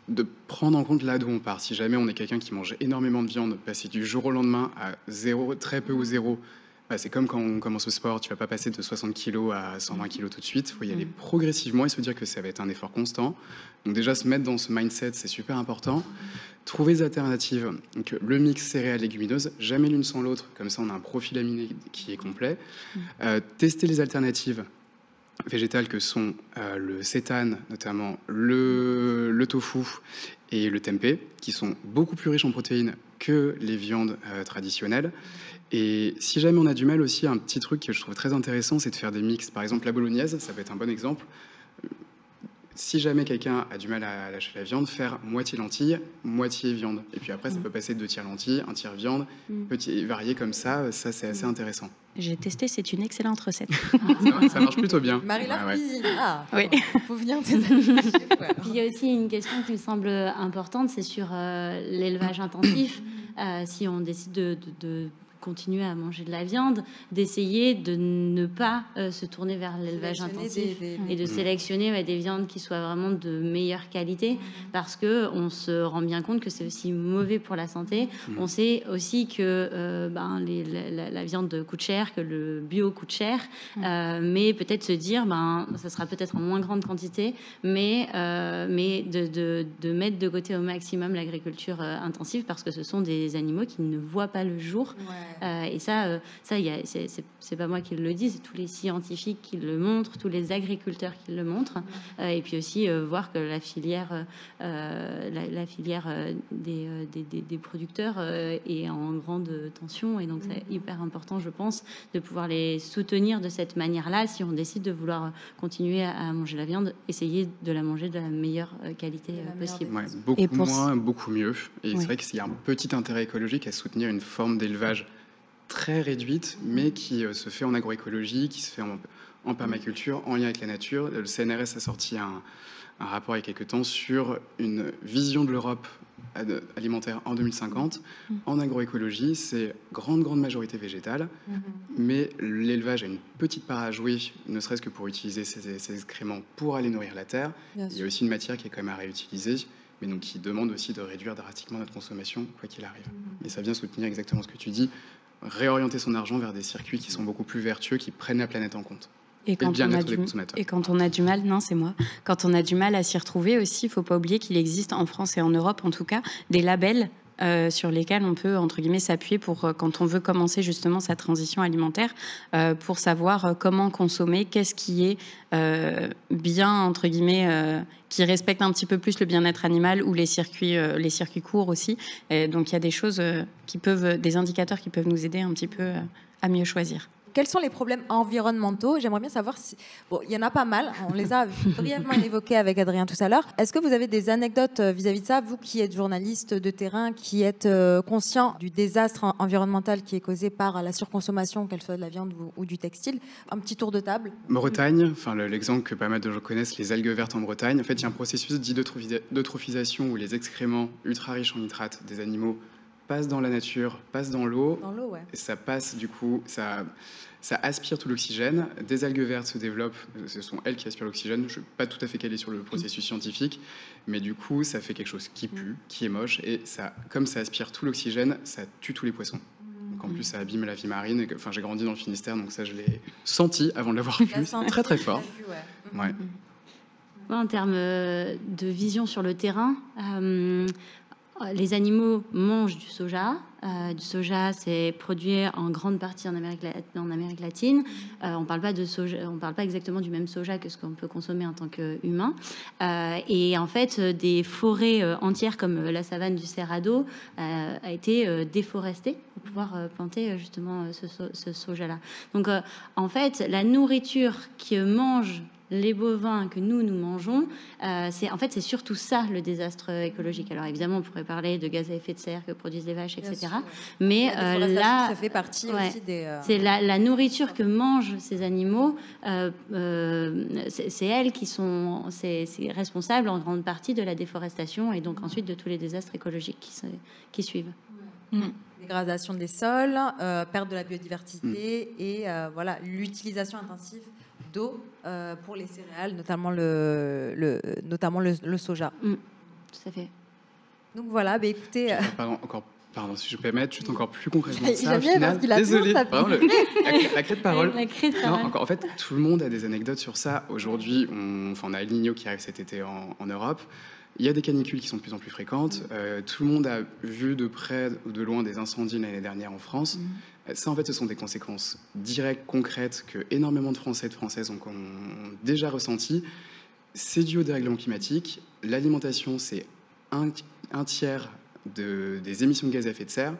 de prendre en compte là d'où on part. Si jamais on est quelqu'un qui mange énormément de viande, passer du jour au lendemain à zéro, très peu ou zéro, c'est comme quand on commence au sport, tu ne vas pas passer de 60 kg à 120 kg tout de suite. Il faut y aller progressivement et se dire que ça va être un effort constant. Donc déjà, se mettre dans ce mindset, c'est super important. Trouver des alternatives. Donc, le mix céréales-légumineuses, jamais l'une sans l'autre. Comme ça, on a un profil aminé qui est complet. Tester les alternatives végétales que sont le seitan, notamment le tofu et le tempeh, qui sont beaucoup plus riches en protéines que les viandes traditionnelles. Et si jamais on a du mal aussi, un petit truc que je trouve très intéressant, c'est de faire des mix. Par exemple, la bolognaise, ça peut être un bon exemple. Si jamais quelqu'un a du mal à lâcher la viande, faire moitié lentilles, moitié viande. Et puis après, ça peut passer de 2 tiers lentilles, 1 tiers viande, varier comme ça c'est assez intéressant. J'ai testé, c'est une excellente recette. Ça marche plutôt bien. Marie-Laure cuisine. Oui. Faut venir tes amis. Il y a aussi une question qui me semble importante, c'est sur l'élevage intensif. Si on décide de continuer à manger de la viande, d'essayer de ne pas se tourner vers l'élevage intensif et de sélectionner des viandes qui soient vraiment de meilleure qualité, parce que on se rend bien compte que c'est aussi mauvais pour la santé. On sait aussi que la viande coûte cher, que le bio coûte cher, mais peut-être se dire ça sera peut-être en moins grande quantité, mais de mettre de côté au maximum l'agriculture intensive, parce que ce sont des animaux qui ne voient pas le jour. Et ça c'est pas moi qui le dis, c'est tous les scientifiques qui le montrent, tous les agriculteurs qui le montrent. Et puis aussi voir que la filière des producteurs est en grande tension. Et donc c'est hyper important, je pense, de pouvoir les soutenir de cette manière-là. Si on décide de vouloir continuer à manger la viande, essayer de la manger de la meilleure qualité possible. Beaucoup moins, beaucoup mieux. Et c'est vrai qu'il y a un petit intérêt écologique à soutenir une forme d'élevage très réduite, mais qui se fait en agroécologie, qui se fait en permaculture, en lien avec la nature. Le CNRS a sorti un rapport il y a quelques temps sur une vision de l'Europe alimentaire en 2050. En agroécologie, c'est grande majorité végétale, mais l'élevage a une petite part à jouer, ne serait-ce que pour utiliser ces excréments pour aller nourrir la terre. Il y a aussi une matière qui est quand même à réutiliser, mais donc qui demande aussi de réduire drastiquement notre consommation, quoi qu'il arrive. Et ça vient soutenir exactement ce que tu dis, réorienter son argent vers des circuits qui sont beaucoup plus vertueux, qui prennent la planète en compte. Et quand on a du mal, non, c'est moi. Quand on a du mal à s'y retrouver aussi, il ne faut pas oublier qu'il existe en France et en Europe, en tout cas, des labels sur lesquels on peut, entre guillemets, s'appuyer pour quand on veut commencer justement sa transition alimentaire, pour savoir comment consommer, qu'est-ce qui est bien, entre guillemets, qui respecte un petit peu plus le bien-être animal, ou les circuits courts aussi. Et donc il y a des choses des indicateurs qui peuvent nous aider un petit peu à mieux choisir. Quels sont les problèmes environnementaux ? J'aimerais bien savoir il y en a pas mal. On les a brièvement évoqués avec Adrien tout à l'heure. Est-ce que vous avez des anecdotes vis-à-vis de ça ? Vous qui êtes journaliste de terrain, qui êtes conscient du désastre environnemental qui est causé par la surconsommation, qu'elle soit de la viande ou du textile. Un petit tour de table. Bretagne, l'exemple que pas mal de gens connaissent, les algues vertes en Bretagne. En fait, il y a un processus dit d'eutrophisation où les excréments ultra riches en nitrates des animaux passe dans la nature, passe dans l'eau, ouais. et ça passe du coup, ça aspire tout l'oxygène, des algues vertes se développent, ce sont elles qui aspirent l'oxygène, je ne suis pas tout à fait calé sur le processus scientifique, mais du coup ça fait quelque chose qui pue, qui est moche, et ça, comme ça aspire tout l'oxygène, ça tue tous les poissons. Donc en plus ça abîme la vie marine, enfin j'ai grandi dans le Finistère, donc ça je l'ai senti avant de l'avoir vu, c'est très très fort. Ouais. En termes de vision sur le terrain, les animaux mangent du soja. Du soja, c'est produit en grande partie en Amérique latine. On ne parle pas de soja, on parle pas exactement du même soja que ce qu'on peut consommer en tant qu'humain. Et en fait, des forêts entières comme la savane du Cerrado a été déforestée pour pouvoir planter justement ce soja-là. Donc, en fait, la nourriture que mangent les bovins que nous mangeons, c'est surtout ça le désastre écologique. Alors évidemment, on pourrait parler de gaz à effet de serre que produisent les vaches, etc. Sûr, ouais. Mais là, ça fait partie aussi des... C'est la nourriture que mangent ces animaux, c'est elles qui sont responsables en grande partie de la déforestation et donc ensuite de tous les désastres écologiques qui suivent. Dégradation des sols, perte de la biodiversité et voilà, l'utilisation intensive d'eau pour les céréales, notamment le soja. Tout à fait. Donc voilà, bah, écoutez... Pardon, si je peux mettre juste encore plus concrètement ça. Désolé, la crête de parole. Non, en fait, tout le monde a des anecdotes sur ça. Aujourd'hui, on a El Niño qui arrive cet été en Europe. Il y a des canicules qui sont de plus en plus fréquentes. Tout le monde a vu de près ou de loin des incendies l'année dernière en France. Ça, en fait, ce sont des conséquences directes, concrètes, que énormément de Français et de Françaises ont déjà ressenties. C'est dû au dérèglement climatique. L'alimentation, c'est un tiers des émissions de gaz à effet de serre.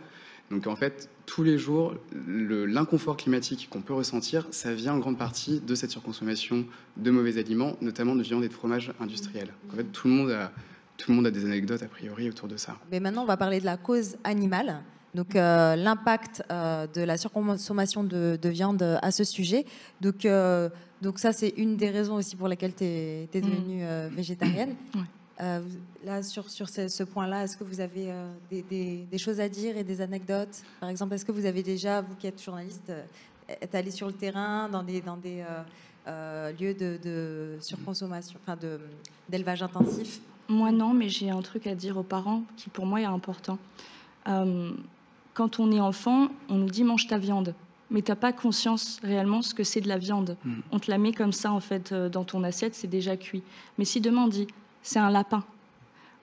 Donc, en fait, tous les jours, l'inconfort climatique qu'on peut ressentir, ça vient en grande partie de cette surconsommation de mauvais aliments, notamment de viande et de fromage industriel. En fait, tout le monde a des anecdotes, a priori, autour de ça. Mais maintenant, on va parler de la cause animale. Donc, l'impact de la surconsommation de viande à ce sujet. Donc ça, c'est une des raisons aussi pour lesquelles tu es devenue végétarienne. Là, sur ce point-là, est-ce que vous avez des choses à dire et des anecdotes? Par exemple, est-ce que vous avez déjà, vous qui êtes journaliste, êtes allé sur le terrain dans des lieux de surconsommation, enfin d'élevage intensif? Moi, non, mais j'ai un truc à dire aux parents qui, pour moi, est important. Quand on est enfant, on nous dit « mange ta viande ». Mais tu n'as pas conscience réellement ce que c'est de la viande. On te la met comme ça, en fait, dans ton assiette, c'est déjà cuit. Mais si demain on dit « c'est un lapin »,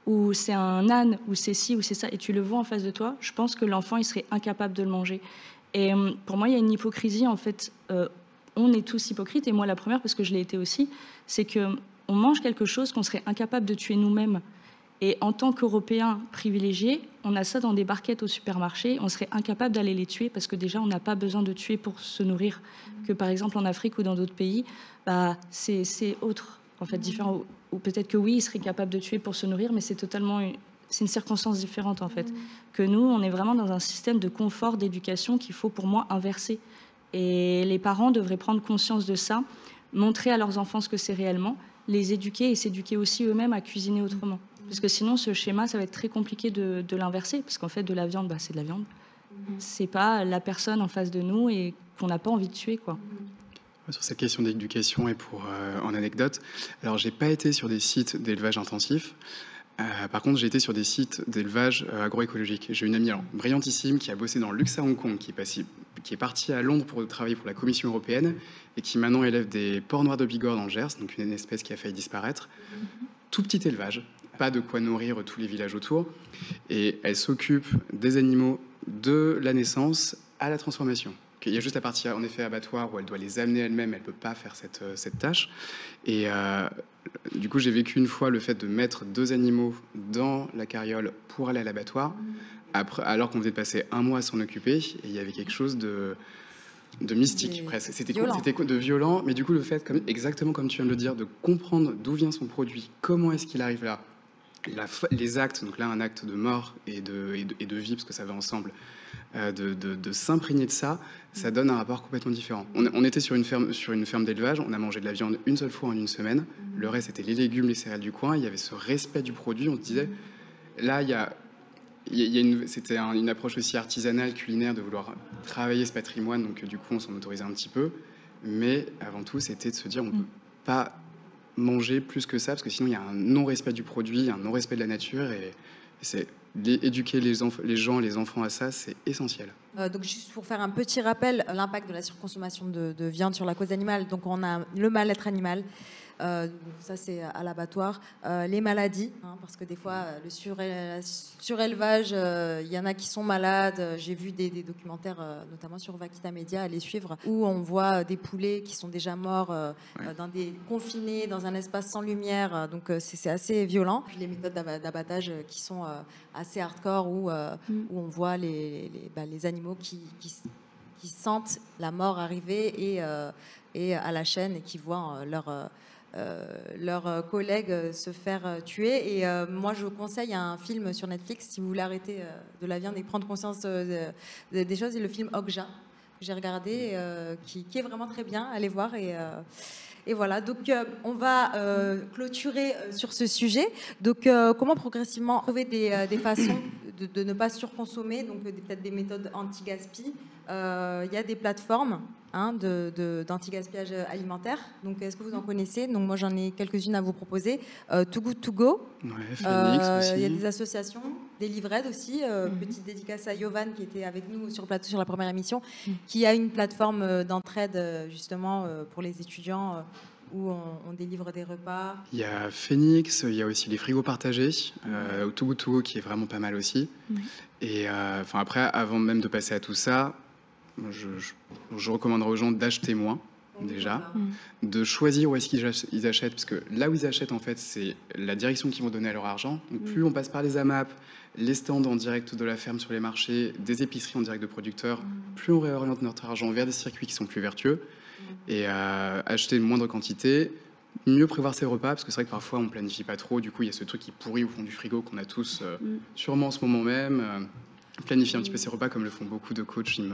ou « c'est un âne », ou « c'est ci », ou « c'est ça », et tu le vois en face de toi, je pense que l'enfant, il serait incapable de le manger. Et pour moi, il y a une hypocrisie, en fait. On est tous hypocrites, et moi la première, parce que je l'ai été aussi, c'est qu'on mange quelque chose qu'on serait incapable de tuer nous-mêmes. Et en tant qu'Européens privilégiés, on a ça dans des barquettes au supermarché, on serait incapable d'aller les tuer parce que déjà, on n'a pas besoin de tuer pour se nourrir. Que par exemple en Afrique ou dans d'autres pays, c'est autre, en fait, différent. Ou peut-être que oui, ils seraient capables de tuer pour se nourrir, mais c'est une circonstance différente, en fait. Que nous, on est vraiment dans un système de confort, d'éducation qu'il faut, pour moi, inverser. Et les parents devraient prendre conscience de ça, montrer à leurs enfants ce que c'est réellement, les éduquer et s'éduquer aussi eux-mêmes à cuisiner autrement. Parce que sinon, ce schéma, ça va être très compliqué de l'inverser. Parce qu'en fait, de la viande, c'est de la viande. C'est pas la personne en face de nous et qu'on n'a pas envie de tuer, quoi. Sur cette question d'éducation et en anecdote, alors j'ai pas été sur des sites d'élevage intensif. Par contre, j'ai été sur des sites d'élevage agroécologique. J'ai une amie brillantissime qui a bossé dans le luxe à Hong Kong, qui est partie à Londres pour travailler pour la Commission européenne et qui maintenant élève des porcs noirs de Bigorre dans le Gers, donc une espèce qui a failli disparaître. Tout petit élevage, pas de quoi nourrir tous les villages autour. Et elle s'occupe des animaux de la naissance à la transformation. Il y a juste la partie, en effet, abattoir où elle doit les amener elle-même, elle ne peut pas faire cette tâche. Et du coup, j'ai vécu une fois le fait de mettre 2 animaux dans la carriole pour aller à l'abattoir, alors qu'on venait de passer 1 mois à s'en occuper, et il y avait quelque chose de mystique, presque. C'était de violent, mais du coup, le fait, exactement comme tu viens de le dire, de comprendre d'où vient son produit, comment est-ce qu'il arrive là, les actes, donc là, un acte de mort et de vie, parce que ça va ensemble, de s'imprégner de ça, ça donne un rapport complètement différent. On était sur une ferme d'élevage, on a mangé de la viande une seule fois en une semaine, le reste c'était les légumes, les céréales du coin, il y avait ce respect du produit, on se disait, là il y a C'était une approche aussi artisanale, culinaire, de vouloir travailler ce patrimoine, donc du coup on s'en autorisait un petit peu, mais avant tout c'était de se dire on ne peut pas manger plus que ça, parce que sinon il y a un non-respect du produit, un non-respect de la nature, et c'est éduquer les gens, les enfants à ça, c'est essentiel. Donc juste pour faire un petit rappel, l'impact de la surconsommation de viande sur la cause animale, donc on a le mal-être animal, ça c'est à l'abattoir, les maladies, parce que des fois le surélevage, il y en a qui sont malades. J'ai vu des documentaires, notamment sur Vaquita Media, à les suivre, où on voit des poulets qui sont déjà morts confinés dans un espace sans lumière, donc c'est assez violent. Puis les méthodes d'abattage qui sont assez hardcore, où on voit les animaux qui sentent la mort arriver et à la chaîne, et qui voient leurs collègues se faire tuer. Et moi, je vous conseille un film sur Netflix, si vous voulez arrêter de la viande et prendre conscience des choses, c'est le film Okja, que j'ai regardé, qui est vraiment très bien, allez voir. Et voilà, donc on va clôturer sur ce sujet. Donc comment progressivement trouver des façons de ne pas surconsommer, donc peut-être des méthodes anti-gaspi. Il y a des plateformes d'anti-gaspillage alimentaire. Donc est-ce que vous en connaissez? Donc moi j'en ai quelques-unes à vous proposer. Too Good To Go. Ouais, Phoenix aussi. Il y a des associations, des livraides aussi. Petite dédicace à Yovan qui était avec nous sur le plateau sur la première émission, qui a une plateforme d'entraide justement pour les étudiants, où on délivre des repas. Il y a Phoenix, il y a aussi les frigos partagés, Too Good To Go qui est vraiment pas mal aussi. Et après, avant même de passer à tout ça, je recommanderais aux gens d'acheter moins, déjà, de choisir où est-ce qu'ils achètent, parce que là où ils achètent, en fait, c'est la direction qu'ils vont donner à leur argent. Donc, plus on passe par les AMAP, les stands en direct de la ferme sur les marchés, des épiceries en direct de producteurs, plus on réoriente notre argent vers des circuits qui sont plus vertueux, et acheter une moindre quantité, mieux prévoir ses repas, parce que c'est vrai que parfois on planifie pas trop, du coup il y a ce truc qui pourrit au fond du frigo qu'on a tous sûrement en ce moment même. Planifier un petit peu ses repas, comme le font beaucoup de coachs, il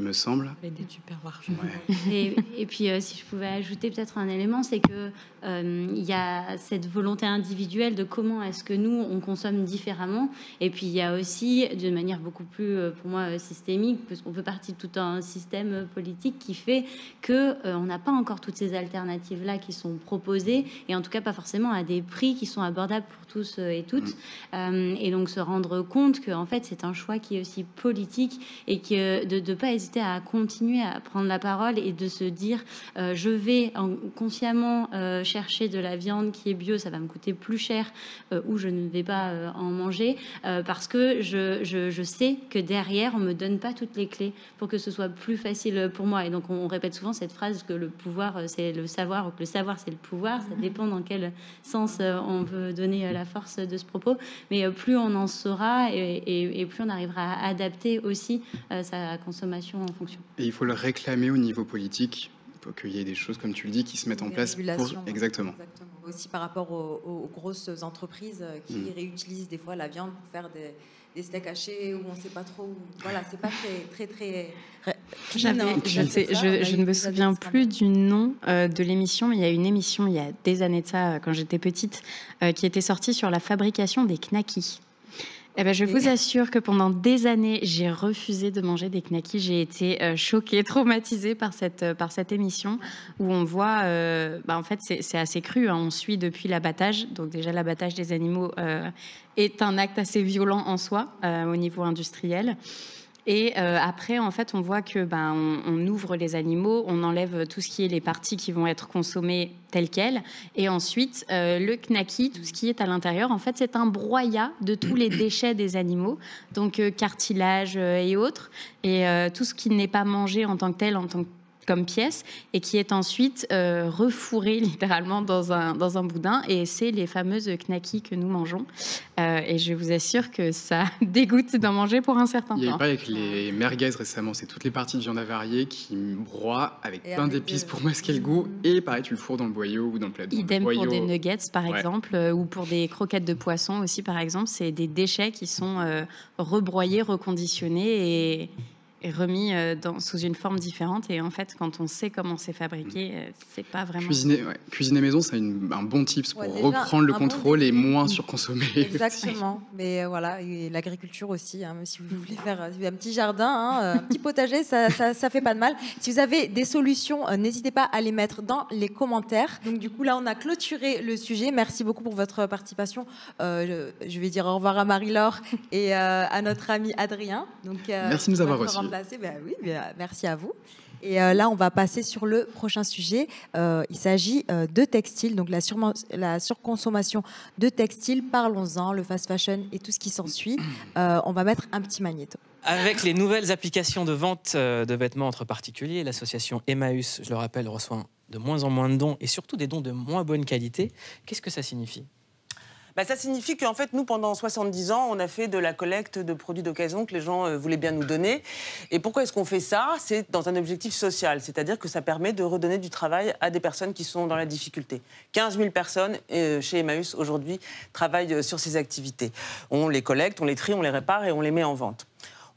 me semble. Avec des tupperwares. Ouais. Et puis, si je pouvais ajouter peut-être un élément, c'est que il y a cette volonté individuelle de comment est-ce que nous, on consomme différemment. Et puis, il y a aussi, d'une manière beaucoup plus, pour moi, systémique, parce qu'on fait partie de tout un système politique qui fait qu'on n'a pas encore toutes ces alternatives-là qui sont proposées, et en tout cas pas forcément à des prix qui sont abordables pour tous et toutes. Et donc, se rendre compte qu'en fait, c'est un choix qui est aussi politique, et que de ne pas hésiter à continuer à prendre la parole et de se dire je vais consciemment chercher de la viande qui est bio, ça va me coûter plus cher, ou je ne vais pas en manger, parce que je sais que derrière on me donne pas toutes les clés pour que ce soit plus facile pour moi. Et donc on répète souvent cette phrase que le pouvoir c'est le savoir, ou que le savoir c'est le pouvoir. Ça dépend dans quel sens on veut donner la force de ce propos, mais plus on en saura, et plus on arrivera à adapter aussi sa consommation en fonction. Et il faut le réclamer au niveau politique, pour qu'il y ait des choses, comme tu le dis, qui se mettent en place. Exactement. Aussi par rapport aux grosses entreprises qui réutilisent des fois la viande pour faire des steaks hachés, où on ne sait pas trop. Voilà, c'est pas très. Je ne me souviens plus du nom de l'émission, mais il y a une émission il y a des années de ça, quand j'étais petite, qui était sortie sur la fabrication des knackis. Eh ben, je vous assure que pendant des années, j'ai refusé de manger des knackis. J'ai été choquée, traumatisée par cette émission, où on voit, en fait, c'est assez cru. On suit depuis l'abattage. Donc déjà, l'abattage des animaux est un acte assez violent en soi, au niveau industriel. Et après, en fait, on voit que on ouvre les animaux, on enlève tout ce qui est les parties qui vont être consommées telles quelles, et ensuite le knacki, tout ce qui est à l'intérieur, en fait, c'est un broyat de tous les déchets des animaux, donc cartilage et autres, et tout ce qui n'est pas mangé en tant que tel, comme pièce, et qui est ensuite refourré littéralement dans un boudin, et c'est les fameuses knackis que nous mangeons, et je vous assure que ça dégoûte d'en manger pour un certain temps. Il y a eu pareil avec les merguez récemment, c'est toutes les parties de viande avariée qui broient avec plein d'épices pour masquer le goût, et pareil tu le fourres dans le boyau ou dans le plat. Idem pour des nuggets par exemple, ou pour des croquettes de poisson aussi par exemple, c'est des déchets qui sont rebroyés, reconditionnés, remis sous une forme différente. Et en fait, quand on sait comment c'est fabriqué, c'est pas vraiment... Cuisiner maison, c'est un bon tips pour déjà, reprendre le un contrôle et moins surconsommer. Exactement. Mais voilà, et l'agriculture aussi, hein, même si vous voulez faire un petit jardin, un petit potager, ça fait pas de mal. Si vous avez des solutions, n'hésitez pas à les mettre dans les commentaires. Donc du coup, là, on a clôturé le sujet. Merci beaucoup pour votre participation. Je vais dire au revoir à Marie-Laure et à notre ami Adrien. Donc, merci de nous avoir reçus. Ben oui, merci à vous. Et là, on va passer sur le prochain sujet. Il s'agit de textile, donc la surconsommation de textile. Parlons-en, le fast fashion et tout ce qui s'ensuit. On va mettre un petit magnéto. Avec les nouvelles applications de vente de vêtements entre particuliers, l'association Emmaüs, je le rappelle, reçoit de moins en moins de dons et surtout des dons de moins bonne qualité. Qu'est-ce que ça signifie ? Ça signifie qu'en fait, nous, pendant 70 ans, on a fait de la collecte de produits d'occasion que les gens voulaient bien nous donner. Et pourquoi est-ce qu'on fait ça ? C'est dans un objectif social, c'est-à-dire que ça permet de redonner du travail à des personnes qui sont dans la difficulté. 15 000 personnes chez Emmaüs, aujourd'hui, travaillent sur ces activités. On les collecte, on les trie, on les répare et on les met en vente.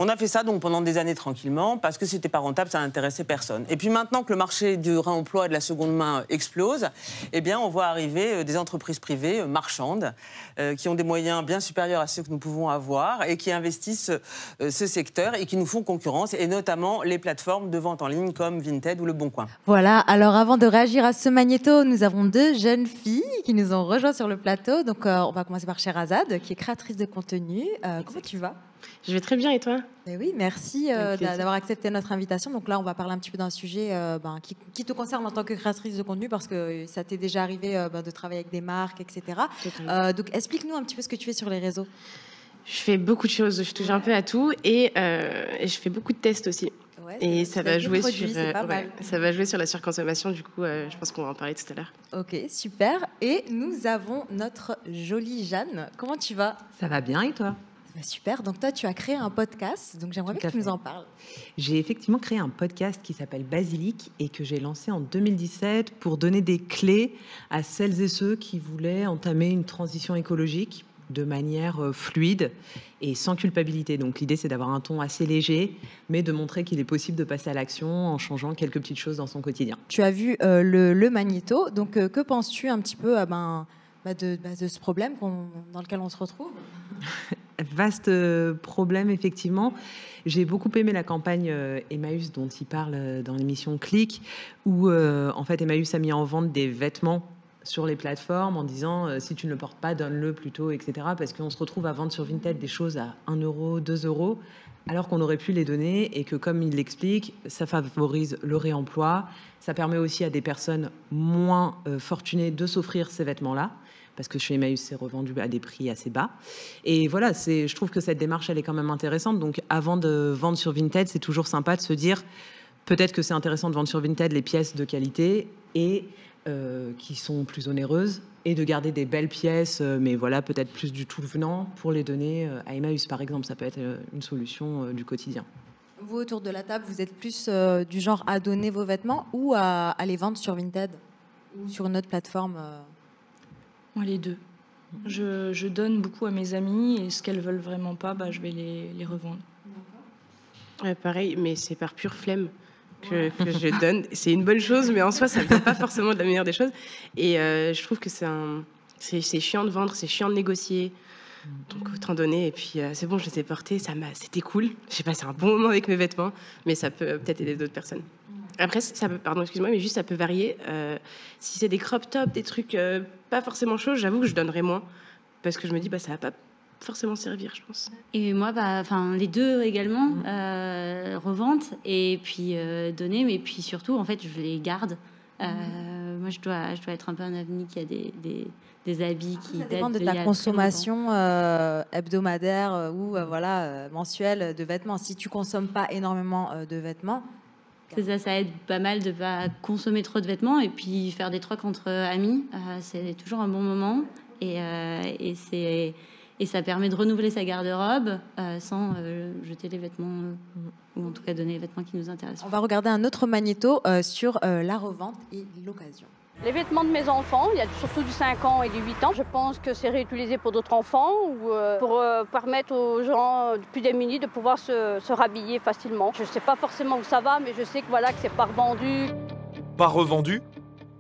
On a fait ça donc pendant des années tranquillement parce que c'était pas rentable, ça n'intéressait personne. Et puis maintenant que le marché du réemploi et de la seconde main explose, eh bien on voit arriver des entreprises privées marchandes qui ont des moyens bien supérieurs à ceux que nous pouvons avoir et qui investissent ce secteur et qui nous font concurrence, et notamment les plateformes de vente en ligne comme Vinted ou Le Bon Coin. Voilà, alors avant de réagir à ce magnéto, nous avons 2 jeunes filles qui nous ont rejoints sur le plateau. Donc on va commencer par Sherazade, qui est créatrice de contenu. Comment tu vas ? Je vais très bien, et toi ? Oui, merci d'avoir accepté notre invitation. Donc là, on va parler un petit peu d'un sujet qui te concerne en tant que créatrice de contenu, parce que ça t'est déjà arrivé de travailler avec des marques, etc. Donc explique-nous un petit peu ce que tu fais sur les réseaux. Je fais beaucoup de choses, je touche un peu à tout, et je fais beaucoup de tests aussi. Ouais, et ça va jouer ça va jouer sur la surconsommation, du coup, je pense qu'on va en parler tout à l'heure. Ok, super. Et nous avons notre jolie Jeanne. Comment tu vas ? Ça va bien, et toi ? Super, donc toi tu as créé un podcast, donc j'aimerais bien que tu nous en parles. J'ai effectivement créé un podcast qui s'appelle Basilic et que j'ai lancé en 2017 pour donner des clés à celles et ceux qui voulaient entamer une transition écologique de manière fluide et sans culpabilité. Donc l'idée c'est d'avoir un ton assez léger, mais de montrer qu'il est possible de passer à l'action en changeant quelques petites choses dans son quotidien. Tu as vu le magnéto, donc que penses-tu un petit peu de ce problème dans lequel on se retrouve ? Vaste problème, effectivement. J'ai beaucoup aimé la campagne Emmaüs dont il parle dans l'émission Click, où en fait Emmaüs a mis en vente des vêtements sur les plateformes en disant si tu ne le portes pas, donne-le plutôt, etc. Parce qu'on se retrouve à vendre sur Vinted des choses à 1 euro, 2 euros, alors qu'on aurait pu les donner, et que, comme il l'explique, ça favorise le réemploi. Ça permet aussi à des personnes moins fortunées de s'offrir ces vêtements-là, parce que chez Emmaüs, c'est revendu à des prix assez bas. Et voilà, je trouve que cette démarche, elle est quand même intéressante. Donc, avant de vendre sur Vinted, c'est toujours sympa de se dire, peut-être que c'est intéressant de vendre sur Vinted les pièces de qualité et qui sont plus onéreuses, et de garder des belles pièces, mais voilà, peut-être plus du tout venant, pour les donner à Emmaüs, par exemple. Ça peut être une solution du quotidien. Vous, autour de la table, vous êtes plus du genre à donner vos vêtements ou à les vendre sur Vinted ou sur une autre plateforme Moi, les deux. Je donne beaucoup à mes amies, et ce qu'elles veulent vraiment pas, je vais les revendre. Pareil, mais c'est par pure flemme que je donne. C'est une bonne chose, mais en soi, ça ne vient pas forcément de la meilleure des choses. Et je trouve que c'est chiant de vendre, c'est chiant de négocier. Donc autant donner, et puis c'est bon, je les ai portés, c'était cool. J'ai passé un bon moment avec mes vêtements, mais ça peut peut-être aider d'autres personnes. Après, pardon, excuse-moi, mais juste ça peut varier. Si c'est des crop tops, des trucs pas forcément chauds, j'avoue que je donnerais moins, parce que je me dis ça va pas forcément servir, je pense. Et moi, les deux également, revente et puis donner, mais puis surtout, en fait, je les garde. Moi, je dois être un peu un ovni qui a des habits qui datent dépend de ta consommation hebdomadaire ou mensuelle de vêtements. Si tu consommes pas énormément de vêtements, ça aide pas mal de pas consommer trop de vêtements, et puis faire des trocs entre amis, c'est toujours un bon moment, et ça permet de renouveler sa garde-robe sans jeter les vêtements, ou en tout cas donner les vêtements qui nous intéressent. On va regarder un autre magnéto sur la revente et l'occasion. Les vêtements de mes enfants, il y a surtout du 5 ans et du 8 ans. Je pense que c'est réutilisé pour d'autres enfants ou pour permettre aux gens plus démunis de pouvoir se rhabiller facilement. Je ne sais pas forcément où ça va, mais je sais que voilà que c'est pas revendu. Pas revendu?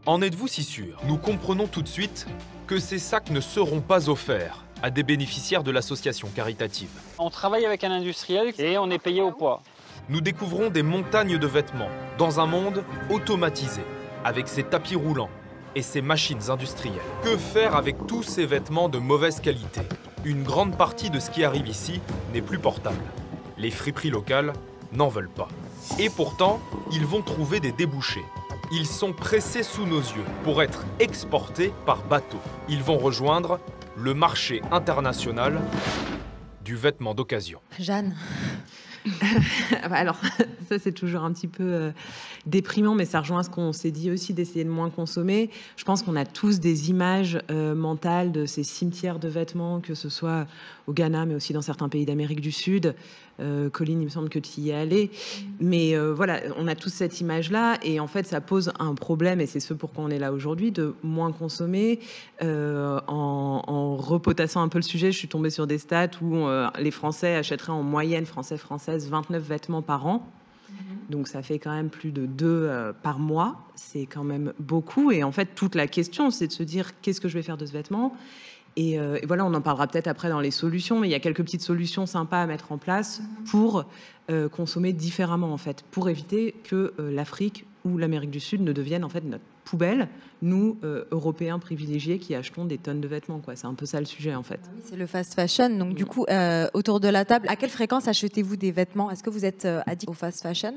En êtes-vous si sûr? Nous comprenons tout de suite que ces sacs ne seront pas offerts à des bénéficiaires de l'association caritative. On travaille avec un industriel et on est payé au poids. Nous découvrons des montagnes de vêtements dans un monde automatisé, avec ses tapis roulants et ses machines industrielles. Que faire avec tous ces vêtements de mauvaise qualité? Une grande partie de ce qui arrive ici n'est plus portable. Les friperies locales n'en veulent pas. Et pourtant, ils vont trouver des débouchés. Ils sont pressés sous nos yeux pour être exportés par bateau. Ils vont rejoindre le marché international du vêtement d'occasion. Jeanne. Alors, ça c'est toujours un petit peu déprimant, mais ça rejoint ce qu'on s'est dit aussi d'essayer de moins consommer. Je pense qu'on a tous des images mentales de ces cimetières de vêtements, que ce soit au Ghana, mais aussi dans certains pays d'Amérique du Sud. Colline, il me semble que tu y es allée. Mais voilà, on a tous cette image-là, et en fait, ça pose un problème, et c'est ce pourquoi on est là aujourd'hui, de moins consommer. En repotassant un peu le sujet, je suis tombée sur des stats où les Français achèteraient en moyenne, Françaises, 29 vêtements par an. Donc ça fait quand même plus de 2 par mois. C'est quand même beaucoup. Et en fait, toute la question, c'est de se dire qu'est-ce que je vais faire de ce vêtement. Et voilà, on en parlera peut-être après dans les solutions, mais il y a quelques petites solutions sympas à mettre en place pour consommer différemment, en fait, pour éviter que l'Afrique ou l'Amérique du Sud ne deviennent en fait notre poubelle, nous, Européens privilégiés qui achetons des tonnes de vêtements, quoi. C'est un peu ça le sujet, en fait. Oui, c'est le fast fashion. Donc du coup, autour de la table, à quelle fréquence achetez-vous des vêtements? Est-ce que vous êtes addict au fast fashion?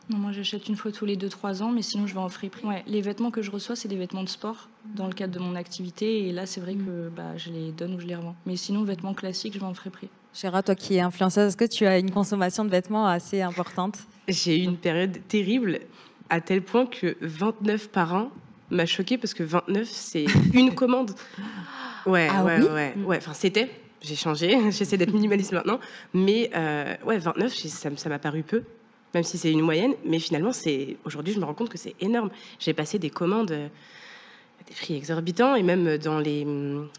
Non, moi j'achète une fois tous les 2-3 ans, mais sinon je vais en friperie. Ouais, les vêtements que je reçois, c'est des vêtements de sport dans le cadre de mon activité. Et là, c'est vrai que je les donne ou je les revends. Mais sinon, vêtements classiques, je vais en friperie. Chéra, toi qui es influenceuse, est-ce que tu as une consommation de vêtements assez importante? J'ai eu une période terrible, à tel point que 29 par an m'a choquée, parce que 29, c'est une commande. Ouais, enfin, c'était. J'ai changé, j'essaie d'être minimaliste maintenant. Mais 29, ça m'a paru peu. Même si c'est une moyenne, mais finalement, aujourd'hui, je me rends compte que c'est énorme. J'ai passé des commandes à des prix exorbitants, et même dans les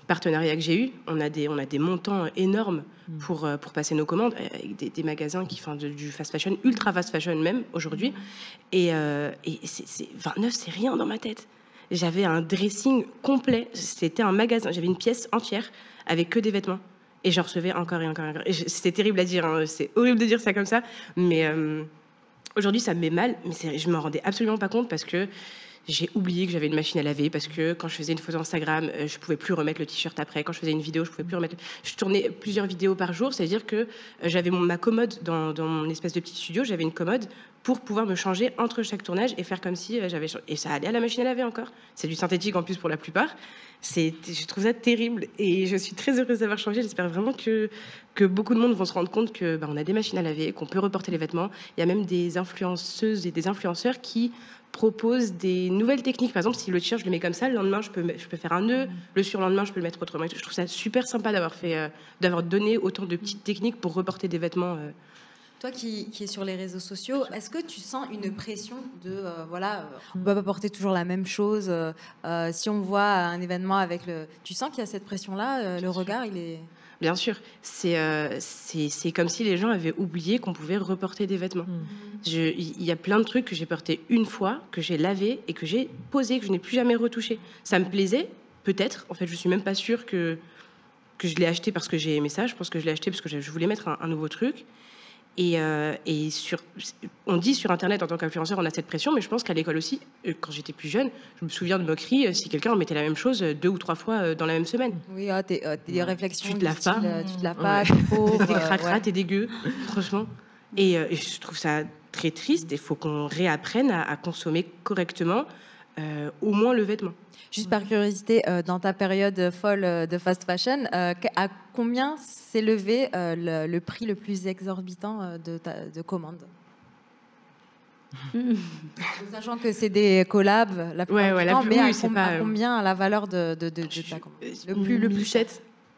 partenariats que j'ai eus, on a des montants énormes pour passer nos commandes, avec des magasins qui font du fast fashion, ultra fast fashion même, aujourd'hui. Et 29, c'est rien dans ma tête. J'avais un dressing complet, c'était un magasin, j'avais une pièce entière avec que des vêtements. Et j'en recevais encore et encore et encore. C'était terrible à dire, hein, c'est horrible de dire ça comme ça, mais... Aujourd'hui, ça me met mal, mais je ne m'en rendais absolument pas compte, parce que j'ai oublié que j'avais une machine à laver, parce que quand je faisais une photo Instagram, je ne pouvais plus remettre le t-shirt après. Quand je faisais une vidéo, je ne pouvais plus remettre... Je tournais plusieurs vidéos par jour, c'est-à-dire que j'avais ma commode dans mon espèce de petit studio, j'avais une commode pour pouvoir me changer entre chaque tournage et faire comme si j'avais... Et ça allait à la machine à laver encore. C'est du synthétique en plus pour la plupart. Je trouve ça terrible, et je suis très heureuse d'avoir changé. J'espère vraiment que beaucoup de monde vont se rendre compte que on a des machines à laver, qu'on peut reporter les vêtements. Il y a même des influenceuses et des influenceurs qui proposent des nouvelles techniques. Par exemple, si le t-shirt je le mets comme ça, le lendemain je peux faire un nœud, le surlendemain je peux le mettre autrement. Je trouve ça super sympa d'avoir donné autant de petites techniques pour reporter des vêtements. Toi qui es sur les réseaux sociaux, est-ce que tu sens une pression de on ne peut pas porter toujours la même chose, si on voit un événement avec le... Tu sens qu'il y a cette pression-là, le regard, il est... Bien sûr, c'est comme si les gens avaient oublié qu'on pouvait reporter des vêtements. Il y a plein de trucs que j'ai portés une fois, que j'ai lavé et que j'ai posé, que je n'ai plus jamais retouché. Ça me plaisait, peut-être. En fait, je suis même pas sûre que je l'ai acheté parce que j'ai aimé ça. Je pense que je l'ai acheté parce que je voulais mettre un nouveau truc. On dit sur Internet, en tant qu'influenceur, on a cette pression, mais je pense qu'à l'école aussi, quand j'étais plus jeune, je me souviens de moqueries si quelqu'un mettait la même chose 2 ou 3 fois dans la même semaine. Oui, des réflexions. Tu te laves pas. Tu te laves pas, t'es pauvre. T'es cracra, t'es dégueu, franchement. Et je trouve ça très triste. Il faut qu'on réapprenne à consommer correctement, au moins le vêtement. Juste par curiosité, dans ta période folle de fast fashion, à combien s'est levé le prix le plus exorbitant de commande? Sachant que c'est des collabs, la plupart du temps, mais à combien la valeur de ta commande? Le plus cher.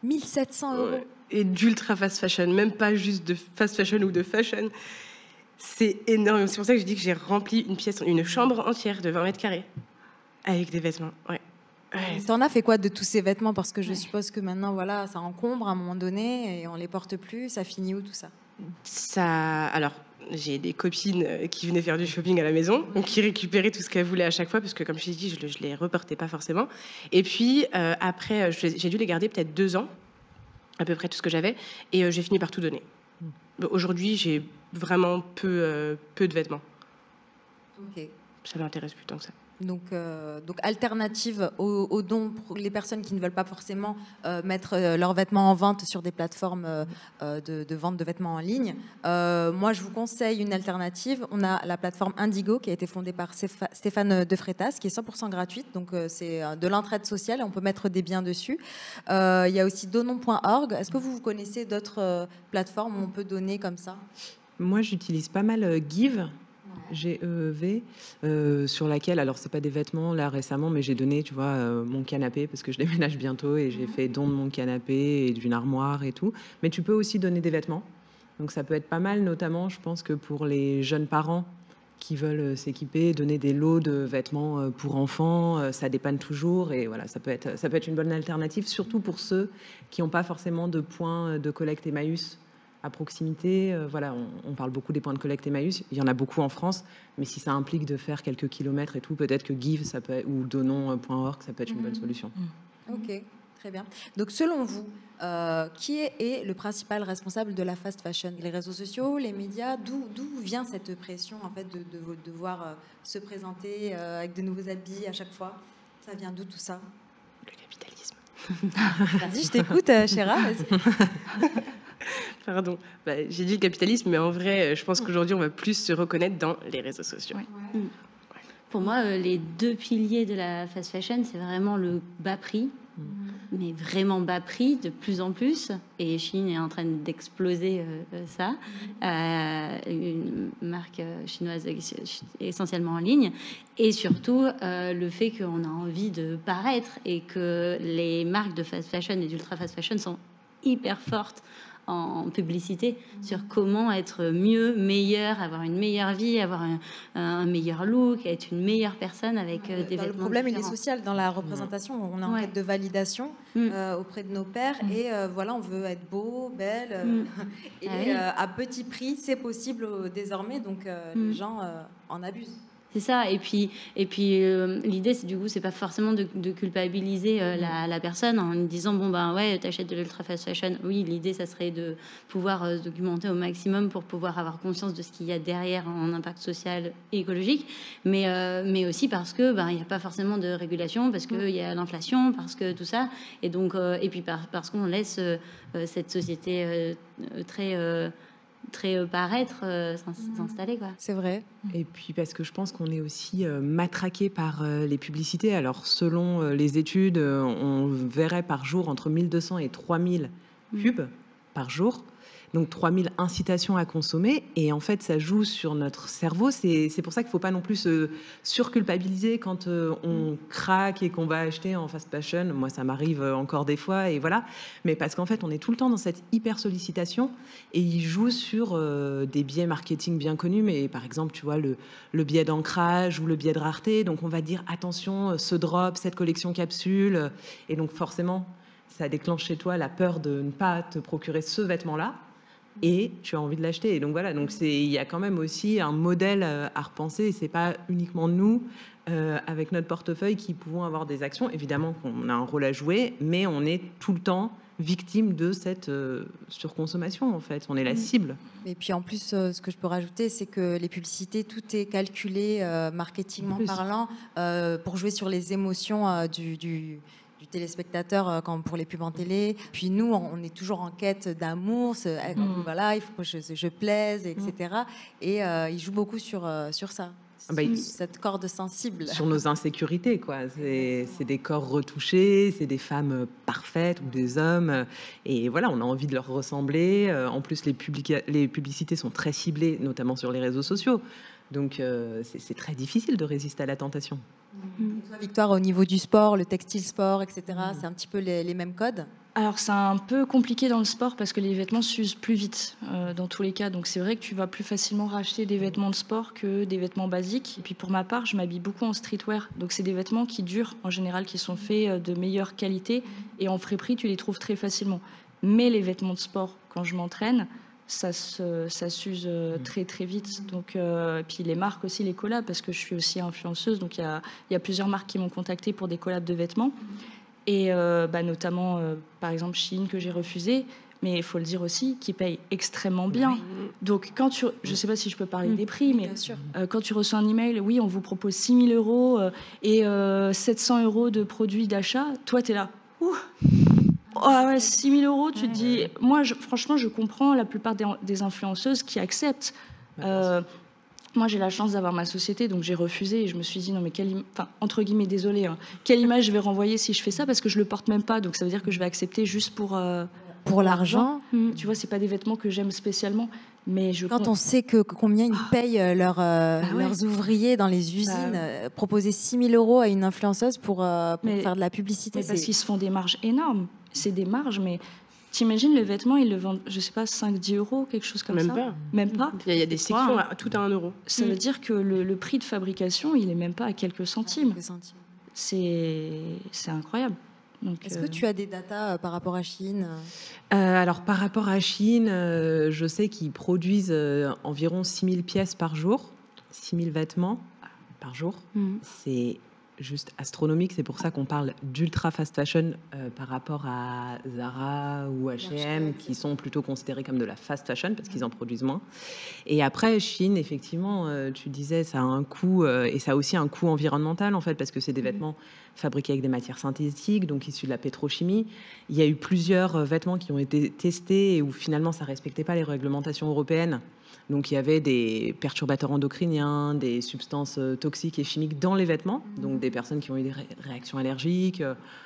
1700 €. Ouais. Et d'ultra fast fashion, même pas juste de fast fashion ou de fashion. C'est énorme. C'est pour ça que je dis que j'ai rempli une chambre entière de 20 mètres carrés. Avec des vêtements, ouais. T'en as fait quoi de tous ces vêtements? Parce que je suppose que maintenant, voilà, ça encombre à un moment donné et on les porte plus. Ça finit où tout ça? Alors, j'ai des copines qui venaient faire du shopping à la maison, donc qui récupéraient tout ce qu'elles voulaient à chaque fois, parce que comme je t'ai dit, je les reportais pas forcément. Et puis après, j'ai dû les garder peut-être 2 ans, à peu près tout ce que j'avais, et j'ai fini par tout donner. Aujourd'hui, j'ai vraiment peu de vêtements. Ok. Ça m'intéresse plus tant que ça. Donc alternative aux dons pour les personnes qui ne veulent pas forcément mettre leurs vêtements en vente sur des plateformes de vente de vêtements en ligne. Moi, je vous conseille une alternative. On a la plateforme Indigo qui a été fondée par Stéphane De Freitas, qui est 100% gratuite. Donc, c'est de l'entraide sociale et on peut mettre des biens dessus. Il y a aussi donon.org. Est-ce que vous connaissez d'autres plateformes où on peut donner comme ça? Moi, j'utilise pas mal Give. GEV, sur laquelle, alors c'est pas des vêtements là récemment, mais j'ai donné, tu vois, mon canapé parce que je déménage bientôt et j'ai fait don de mon canapé et d'une armoire et tout. Mais tu peux aussi donner des vêtements, donc ça peut être pas mal, notamment, je pense que pour les jeunes parents qui veulent s'équiper, donner des lots de vêtements pour enfants, ça dépanne toujours et voilà, ça peut être une bonne alternative, surtout pour ceux qui n'ont pas forcément de points de collecte Emmaüs à proximité. Voilà, on parle beaucoup des points de collecte Emmaüs, il y en a beaucoup en France, mais si ça implique de faire quelques kilomètres et tout, peut-être que Give ça peut être, ou donon.org, ça peut être une bonne solution. Ok, très bien. Donc selon vous, qui est le principal responsable de la fast fashion? Les réseaux sociaux, les médias? D'où vient cette pression en fait de devoir se présenter avec de nouveaux habits à chaque fois? Ça vient d'où tout ça? Le capitalisme. Vas-y, je t'écoute, Chéra. Pardon, j'ai dit le capitalisme, mais en vrai, je pense qu'aujourd'hui, on va plus se reconnaître dans les réseaux sociaux. Ouais. Pour moi, les 2 piliers de la fast fashion, c'est vraiment le bas prix, mais vraiment bas prix de plus en plus. Et Shein est en train d'exploser ça. Une marque chinoise essentiellement en ligne. Et surtout, le fait qu'on a envie de paraître et que les marques de fast fashion et d'ultra fast fashion sont hyper fortes en publicité sur comment être mieux, meilleur, avoir une meilleure vie, avoir un meilleur look, être une meilleure personne avec des vêtements. Le problème, différents. il est social dans la représentation. On est en quête de validation auprès de nos pairs et voilà, on veut être beau, belle et à petit prix, c'est possible désormais. Donc les gens en abusent. C'est ça. Et puis l'idée, c'est du coup, c'est pas forcément de culpabiliser la personne en lui disant bon ben ouais, t'achètes de l'ultra fast fashion. Oui, l'idée, ça serait de pouvoir documenter au maximum pour pouvoir avoir conscience de ce qu'il y a derrière en impact social et écologique, mais aussi parce que il n'y a pas forcément de régulation, parce qu'il y a l'inflation, parce que tout ça, et donc et puis parce qu'on laisse cette société très paraître s'installer, quoi. C'est vrai. Et puis parce que je pense qu'on est aussi matraqué par les publicités. Alors selon les études, on verrait par jour entre 1200 et 3000 pubs par jour. Donc 3000 incitations à consommer. Et en fait, ça joue sur notre cerveau. C'est pour ça qu'il ne faut pas non plus se surculpabiliser quand on craque et qu'on va acheter en fast fashion. Moi, ça m'arrive encore des fois. Et voilà. Mais parce qu'en fait, on est tout le temps dans cette hyper sollicitation. Et il joue sur des biais marketing bien connus. Mais par exemple, tu vois, le biais d'ancrage ou le biais de rareté. Donc on va dire, attention, ce drop, cette collection capsule. Et donc forcément, ça déclenche chez toi la peur de ne pas te procurer ce vêtement-là. Et tu as envie de l'acheter. Et donc voilà, donc il y a quand même aussi un modèle à repenser. Et c'est pas uniquement nous, avec notre portefeuille, qui pouvons avoir des actions. Évidemment qu'on a un rôle à jouer, mais on est tout le temps victime de cette surconsommation, en fait. On est la cible. Et puis en plus, ce que je peux rajouter, c'est que les publicités, tout est calculé, marketingment parlant, pour jouer sur les émotions du téléspectateur quand pour les pubs en télé. Puis nous, on est toujours en quête d'amour. Voilà, il faut que je plaise, etc. Et il joue beaucoup sur ça. Cette corde sensible. Sur nos insécurités, quoi. C'est des corps retouchés, c'est des femmes parfaites ou des hommes. Et voilà, on a envie de leur ressembler. En plus, les publicités sont très ciblées, notamment sur les réseaux sociaux. Donc, c'est très difficile de résister à la tentation. Victoire, au niveau du sport, le textile sport, etc., c'est un petit peu les mêmes codes? Alors c'est un peu compliqué dans le sport parce que les vêtements s'usent plus vite dans tous les cas. Donc c'est vrai que tu vas plus facilement racheter des vêtements de sport que des vêtements basiques. Et puis pour ma part, je m'habille beaucoup en streetwear. Donc c'est des vêtements qui durent en général, qui sont faits de meilleure qualité. Et en friperie, tu les trouves très facilement. Mais les vêtements de sport, quand je m'entraîne, ça s'use très très vite. Donc, puis les marques aussi, les collabs, parce que je suis aussi influenceuse. Donc il y a plusieurs marques qui m'ont contactée pour des collabs de vêtements. Et notamment, par exemple, Shein, que j'ai refusé, mais il faut le dire aussi, qui paye extrêmement bien. Donc, je ne sais pas si je peux parler des prix, mais quand tu reçois un email, oui, on vous propose 6 000 € et 700 € de produits d'achat, toi, tu es là. Ouh, oh, ouais, 6 000 €, tu te dis... Moi, franchement, je comprends la plupart des influenceuses qui acceptent. Moi, j'ai la chance d'avoir ma société, donc j'ai refusé et je me suis dit, non, mais entre guillemets, désolée, hein, quelle image je vais renvoyer si je fais ça, parce que je le porte même pas, donc ça veut dire que je vais accepter juste pour l'argent. Tu vois, c'est pas des vêtements que j'aime spécialement. Mais quand on sait combien ils payent leurs ouvriers dans les usines, proposer 6 000 € à une influenceuse pour faire de la publicité, parce qu'ils se font des marges énormes. C'est des marges, mais... T'imagines, le vêtement, ils le vendent, je sais pas, 5-10 €, quelque chose comme ça. Même pas. Il y a des sections tout à 1 €. Ça veut dire que le prix de fabrication, il est même pas à quelques centimes. C'est incroyable. Est-ce que tu as des datas par rapport à Shein? Alors, par rapport à Shein, je sais qu'ils produisent environ 6 000 pièces par jour, 6 000 vêtements par jour. C'est juste astronomique. C'est pour ça qu'on parle d'ultra fast fashion par rapport à Zara ou H&M, qui sont plutôt considérés comme de la fast fashion parce qu'ils en produisent moins. Et après, Shein, effectivement, tu disais, ça a un coût et ça a aussi un coût environnemental, en fait, parce que c'est des vêtements fabriqués avec des matières synthétiques, donc issus de la pétrochimie. Il y a eu plusieurs vêtements qui ont été testés et où finalement ça ne respectait pas les réglementations européennes. Donc il y avait des perturbateurs endocriniens, des substances toxiques et chimiques dans les vêtements, donc des personnes qui ont eu des réactions allergiques,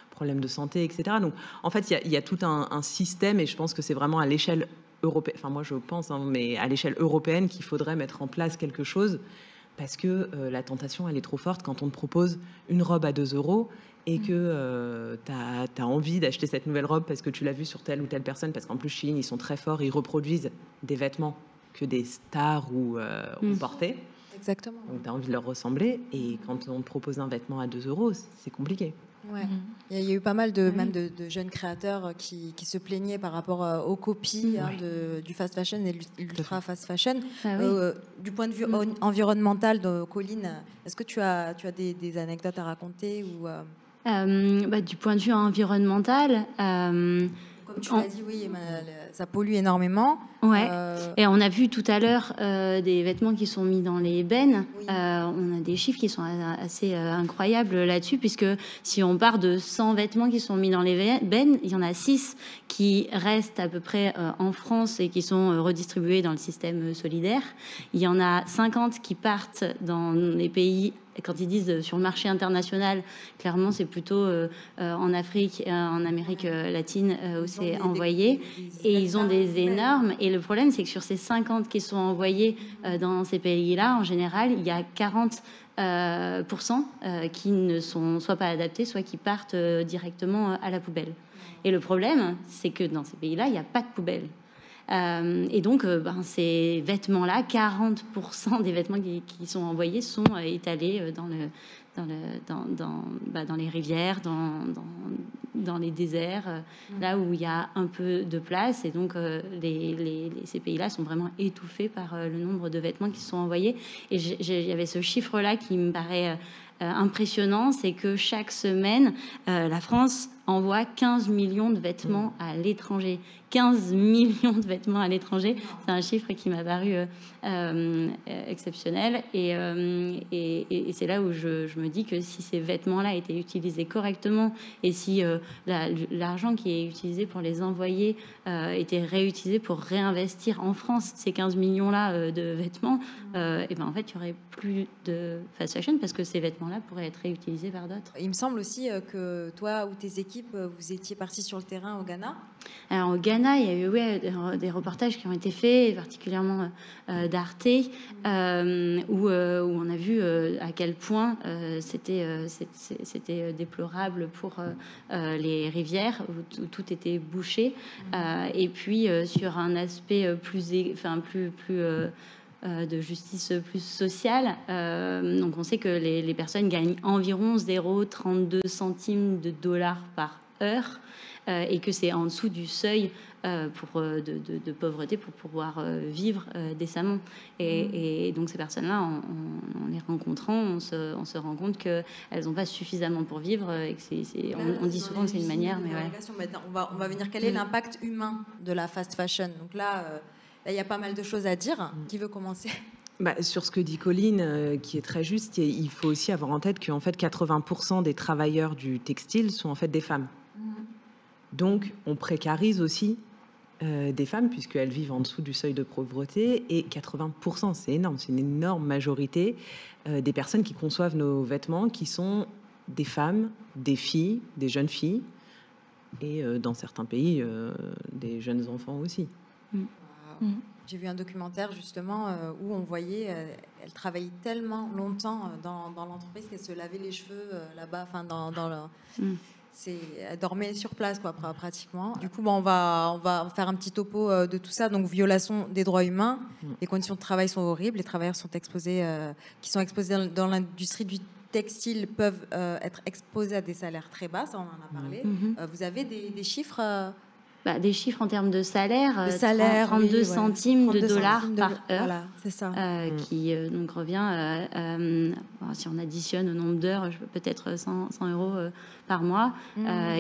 problèmes de santé, etc. Donc en fait, il y a tout un système, et je pense que c'est vraiment à l'échelle européenne, enfin moi je pense, mais à l'échelle européenne qu'il faudrait mettre en place quelque chose, parce que la tentation, elle est trop forte quand on te propose une robe à 2 € et que tu as envie d'acheter cette nouvelle robe parce que tu l'as vue sur telle ou telle personne, parce qu'en plus Shein, ils sont très forts, ils reproduisent des vêtements que des stars ont porté. Exactement. Donc tu as envie de leur ressembler, et quand on te propose un vêtement à 2 €, c'est compliqué. Ouais. Il y a eu pas mal de jeunes créateurs qui se plaignaient par rapport aux copies du fast fashion et l'ultra fast fashion. Du point de vue environnemental, Colline, est-ce que tu as des anecdotes à raconter ou du point de vue environnemental, comme tu l'as dit, oui, ça pollue énormément. Ouais. Et on a vu tout à l'heure des vêtements qui sont mis dans les bennes. On a des chiffres qui sont assez incroyables là-dessus, puisque si on part de 100 vêtements qui sont mis dans les bennes, il y en a 6 qui restent à peu près en France et qui sont redistribués dans le système solidaire. Il y en a 50 qui partent dans les pays. Quand ils disent sur le marché international, clairement, c'est plutôt en Afrique, en Amérique latine où c'est envoyé. Et ils ont des énormes. Et le problème, c'est que sur ces 50 qui sont envoyés dans ces pays-là, en général, il y a 40% qui ne sont soit pas adaptés, soit qui partent directement à la poubelle. Et le problème, c'est que dans ces pays-là, il n'y a pas de poubelle. Et donc, ces vêtements-là, 40% des vêtements qui sont envoyés sont étalés dans les rivières, dans les déserts, là où il y a un peu de place. Et donc, ces pays-là sont vraiment étouffés par le nombre de vêtements qui sont envoyés. Et il y avait ce chiffre-là qui me paraît impressionnant, c'est que chaque semaine, la France envoie 15 millions de vêtements à l'étranger. 15 millions de vêtements à l'étranger, c'est un chiffre qui m'a paru exceptionnel. Et c'est là où je me dis que si ces vêtements-là étaient utilisés correctement, et si l'argent qui est utilisé pour les envoyer était réutilisé pour réinvestir en France ces 15 millions-là de vêtements, et en fait, il n'y aurait plus de fast fashion, parce que ces vêtements-là pourraient être réutilisés par d'autres. Il me semble aussi que toi ou tes équipes équipe, vous étiez partis sur le terrain au Ghana. Alors, au Ghana, il y a eu des reportages qui ont été faits, particulièrement d'Arte, où on a vu à quel point c'était déplorable pour les rivières, où tout était bouché. Et puis, sur un aspect de justice plus sociale. Donc on sait que les personnes gagnent environ 0,32 centimes de dollars par heure et que c'est en dessous du seuil de pauvreté pour pouvoir vivre décemment. Et donc ces personnes-là, en les rencontrant, on se rend compte qu'elles n'ont pas suffisamment pour vivre et que on dit souvent que c'est une manière. Mais ouais. On va venir. Quel est l'impact humain de la fast fashion? Donc là, il y a pas mal de choses à dire. Qui veut commencer? Sur ce que dit Colline, qui est très juste, il faut aussi avoir en tête qu'en fait 80% des travailleurs du textile sont en fait des femmes. Donc on précarise aussi des femmes puisqu'elles vivent en dessous du seuil de pauvreté, et 80%, c'est énorme, c'est une énorme majorité des personnes qui conçoivent nos vêtements qui sont des femmes, des filles, des jeunes filles, et dans certains pays, des jeunes enfants aussi. J'ai vu un documentaire justement où on voyait, elle travaillait tellement longtemps dans l'entreprise qu'elle se lavait les cheveux là-bas, enfin elle dormait sur place quoi, pratiquement. Du coup, on va faire un petit topo de tout ça. Donc, violation des droits humains, les conditions de travail sont horribles, les travailleurs sont exposés, qui sont exposés dans l'industrie du textile peuvent être exposés à des salaires très bas, ça on en a parlé. Vous avez des chiffres? Des chiffres en termes de salaire, 32 centimes de dollars par heure, voilà, c'est ça. Qui donc revient, si on additionne au nombre d'heures, peut-être 100 euros par mois,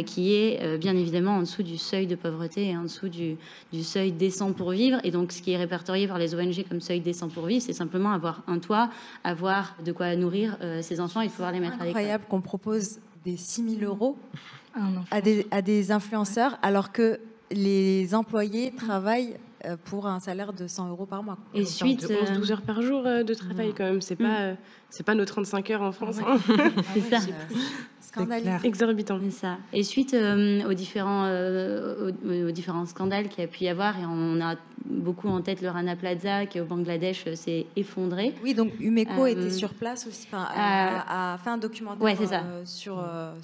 qui est bien évidemment en dessous du seuil de pauvreté et en dessous du seuil décent pour vivre. Et donc, ce qui est répertorié par les ONG comme seuil décent pour vivre, c'est simplement avoir un toit, avoir de quoi nourrir ses enfants et pouvoir les mettre à l'école. Incroyable qu'on propose des 6 000 euros à des influenceurs, alors que les employés travaillent pour un salaire de 100 euros par mois. Et suite, 11-12 heures par jour de travail quand même. C'est pas nos 35 heures en France. Hein. C'est ça. Exorbitant. C'est ça. Et suite aux différents scandales qu'il y a pu y avoir, et on a beaucoup en tête le Rana Plaza qui au Bangladesh s'est effondré. Oui, donc Umeco était sur place aussi, a fait un documentaire sur...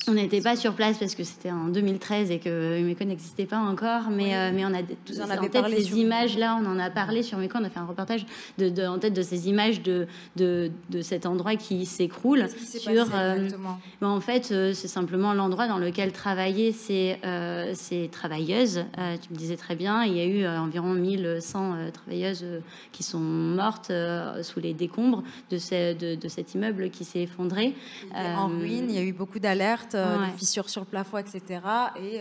On n'était pas sur place parce que c'était en 2013 et que Umeco n'existait pas encore, mais on a en tête ces images-là, on en a parlé sur Umeco, on a fait un reportage en tête de ces images de cet endroit qui s'écroule. Qu'est-ce qui s'est passé exactement? En fait, c'est simplement l'endroit dans lequel travaillaient ces travailleuses. Tu me disais très bien, il y a eu environ 1100 travailleuses qui sont mortes sous les décombres de cet immeuble qui s'est effondré. En ruine, il y a eu beaucoup d'alertes, des fissures sur le plafond, etc. Et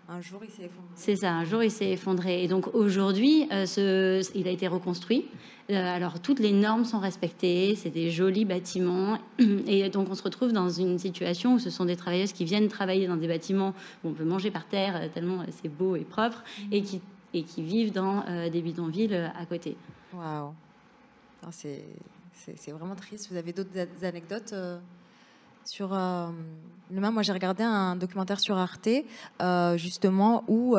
un jour, il s'est effondré. C'est ça, un jour, il s'est effondré. Et donc aujourd'hui, il a été reconstruit. Alors, toutes les normes sont respectées, c'est des jolis bâtiments. Et donc, on se retrouve dans une situation où ce sont des travailleuses qui viennent travailler dans des bâtiments où on peut manger par terre, tellement c'est beau et propre, et qui vivent dans des bidonvilles à côté. Waouh! C'est vraiment triste. Vous avez d'autres anecdotes sur le même? Moi, j'ai regardé un documentaire sur Arte, justement, où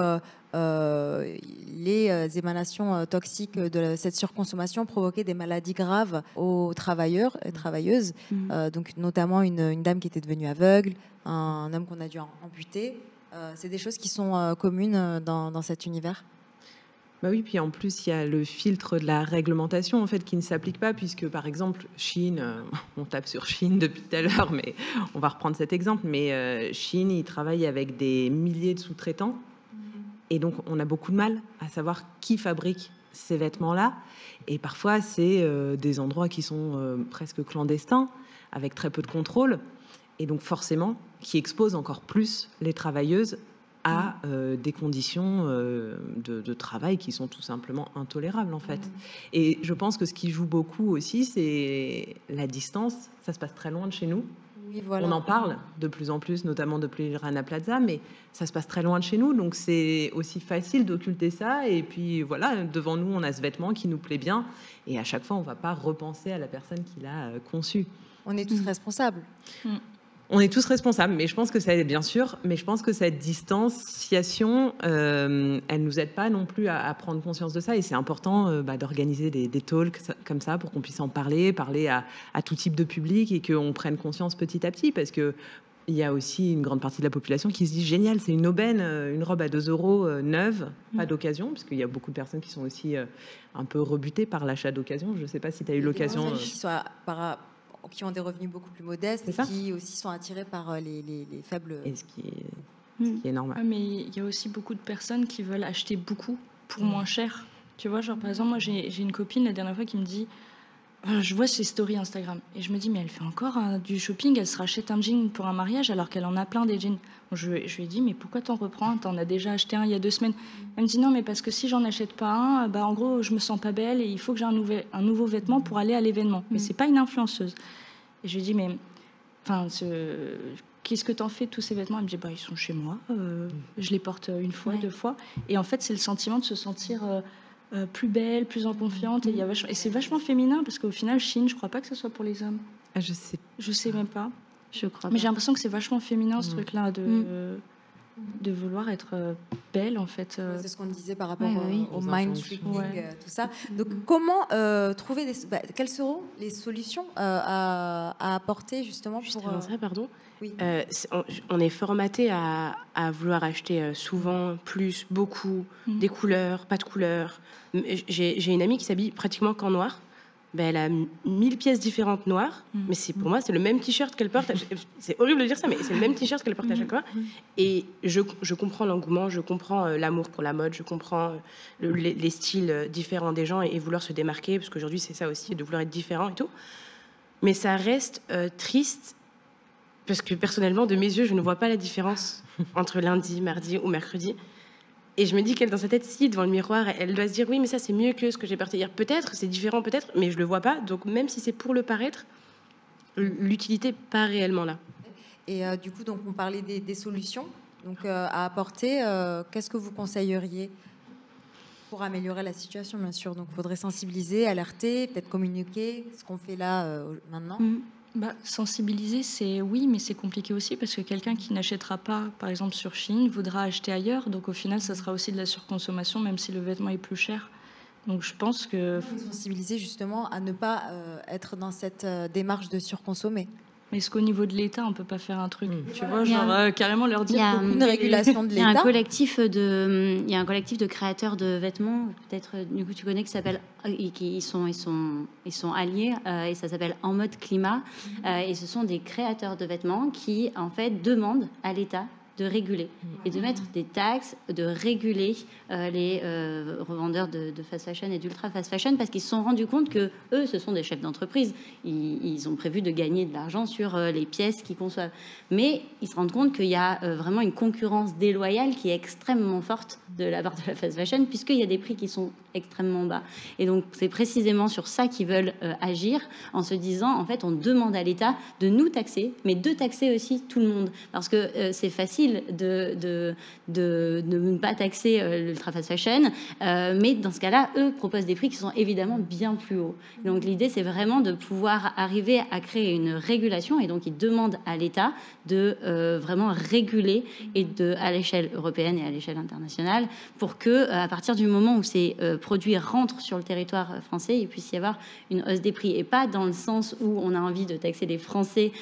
les émanations toxiques de cette surconsommation provoquaient des maladies graves aux travailleurs et travailleuses, donc notamment une dame qui était devenue aveugle, un homme qu'on a dû amputer. C'est des choses qui sont communes dans cet univers. Oui, puis en plus, il y a le filtre de la réglementation en fait, qui ne s'applique pas, puisque par exemple, Chine, on tape sur Chine depuis tout à l'heure, mais on va reprendre cet exemple, mais Chine, ils travaillent avec des milliers de sous-traitants, et donc on a beaucoup de mal à savoir qui fabrique ces vêtements-là, et parfois c'est des endroits qui sont presque clandestins, avec très peu de contrôle, et donc forcément, qui exposent encore plus les travailleuses à des conditions de travail qui sont tout simplement intolérables en fait. Et je pense que ce qui joue beaucoup aussi, c'est la distance. Ça se passe très loin de chez nous. Oui, voilà. On en parle de plus en plus, notamment depuis le Rana Plaza, mais ça se passe très loin de chez nous, donc c'est aussi facile d'occulter ça. Et puis voilà, devant nous, on a ce vêtement qui nous plaît bien, et à chaque fois, on ne va pas repenser à la personne qui l'a conçu. On est tous responsables. On est tous responsables, mais je pense que ça aide, bien sûr, mais je pense que cette distanciation, elle nous aide pas non plus à prendre conscience de ça, et c'est important d'organiser des talks comme ça pour qu'on puisse en parler à tout type de public et qu'on prenne conscience petit à petit, parce que il y a aussi une grande partie de la population qui se dit génial, c'est une aubaine, une robe à 2 € neuve, pas d'occasion, parce qu'il y a beaucoup de personnes qui sont aussi un peu rebutées par l'achat d'occasion. Je ne sais pas si tu as eu l'occasion. Qui ont des revenus beaucoup plus modestes et qui aussi sont attirés par les faibles... Et ce qui est normal. Mais il y a aussi beaucoup de personnes qui veulent acheter beaucoup pour moins cher. Tu vois, genre par exemple, moi j'ai une copine la dernière fois qui me dit, je vois ses stories Instagram et je me dis, mais elle fait encore du shopping, elle se rachète un jean pour un mariage alors qu'elle en a plein des jeans. Je lui ai dit, mais pourquoi t'en reprends? T'en as déjà acheté un il y a 2 semaines. Elle me dit, non, mais parce que si j'en achète pas un, en gros, je me sens pas belle et il faut que j'ai un nouveau vêtement pour aller à l'événement. Mais c'est pas une influenceuse. Et je lui ai dit, mais qu'est-ce que t'en fais de tous ces vêtements? Elle me dit, ils sont chez moi, je les porte 1 fois, 2 fois. Et en fait, c'est le sentiment de se sentir plus belle, plus en confiance. Et c'est vachement féminin, parce qu'au final, Shein, je crois pas que ce soit pour les hommes. Ah, je sais même pas. Je crois Mais pas. j'ai l'impression que c'est vachement féminin, ce truc-là, de vouloir être belle, en fait. C'est ce qu'on disait par rapport au aux mind injonctions. tricking, tout ça. Donc, comment trouver quelles seront les solutions à apporter justement pour... Avant ça, pardon. Oui. On est formaté à vouloir acheter souvent, plus, beaucoup, des couleurs, pas de couleurs. J'ai une amie qui s'habille pratiquement qu'en noir. Elle a 1000 pièces différentes noires, mais pour moi, c'est le même t-shirt qu'elle porte. C'est horrible de dire ça, mais c'est le même t-shirt qu'elle porte à chaque fois. Et je comprends l'engouement, je comprends l'amour pour la mode, je comprends les styles différents des gens et vouloir se démarquer, parce qu'aujourd'hui, c'est ça aussi, de vouloir être différent et tout. Mais ça reste triste, parce que personnellement, de mes yeux, je ne vois pas la différence entre lundi, mardi ou mercredi. Et je me dis qu'elle, dans sa tête, si, devant le miroir, elle doit se dire, oui, mais ça, c'est mieux que ce que j'ai porté hier. Peut-être, c'est différent, peut-être, mais je le vois pas. Donc, même si c'est pour le paraître, l'utilité pas réellement là. Et du coup, donc, on parlait des solutions donc, à apporter. Qu'est-ce que vous conseilleriez pour améliorer la situation, bien sûr? Donc, il faudrait sensibiliser, alerter, peut-être communiquer, ce qu'on fait là maintenant. Sensibiliser, c'est oui, mais c'est compliqué aussi parce que quelqu'un qui n'achètera pas, par exemple sur Shein, voudra acheter ailleurs. Donc au final, ça sera aussi de la surconsommation, même si le vêtement est plus cher. Donc je pense que... Sensibiliser justement à ne pas être dans cette démarche de surconsommer. Mais est-ce qu'au niveau de l'État, on ne peut pas faire un truc, tu vois, genre carrément leur dire une régulation de l'État. Il y a un collectif de créateurs de vêtements, peut-être du coup tu connais, qui s'appelle, ils sont alliés et ça s'appelle En Mode Climat. Et ce sont des créateurs de vêtements qui en fait demandent à l'État de réguler et de mettre des taxes, de réguler les revendeurs de fast fashion et d'ultra fast fashion, parce qu'ils se sont rendus compte que eux, ce sont des chefs d'entreprise. Ils ont prévu de gagner de l'argent sur les pièces qu'ils conçoivent. Mais ils se rendent compte qu'il y a vraiment une concurrence déloyale qui est extrêmement forte de la part de la fast fashion, puisqu'il y a des prix qui sont extrêmement bas. Et donc, c'est précisément sur ça qu'ils veulent agir, en se disant, en fait, on demande à l'État de nous taxer, mais de taxer aussi tout le monde. Parce que c'est facile de ne pas taxer l'ultra fast fashion, mais dans ce cas-là, eux proposent des prix qui sont évidemment bien plus hauts. Donc l'idée, c'est vraiment de pouvoir arriver à créer une régulation, et donc ils demandent à l'État de vraiment réguler à l'échelle européenne et à l'échelle internationale, pour que à partir du moment où ces produits rentrent sur le territoire français, il puisse y avoir une hausse des prix, et pas dans le sens où on a envie de taxer les Français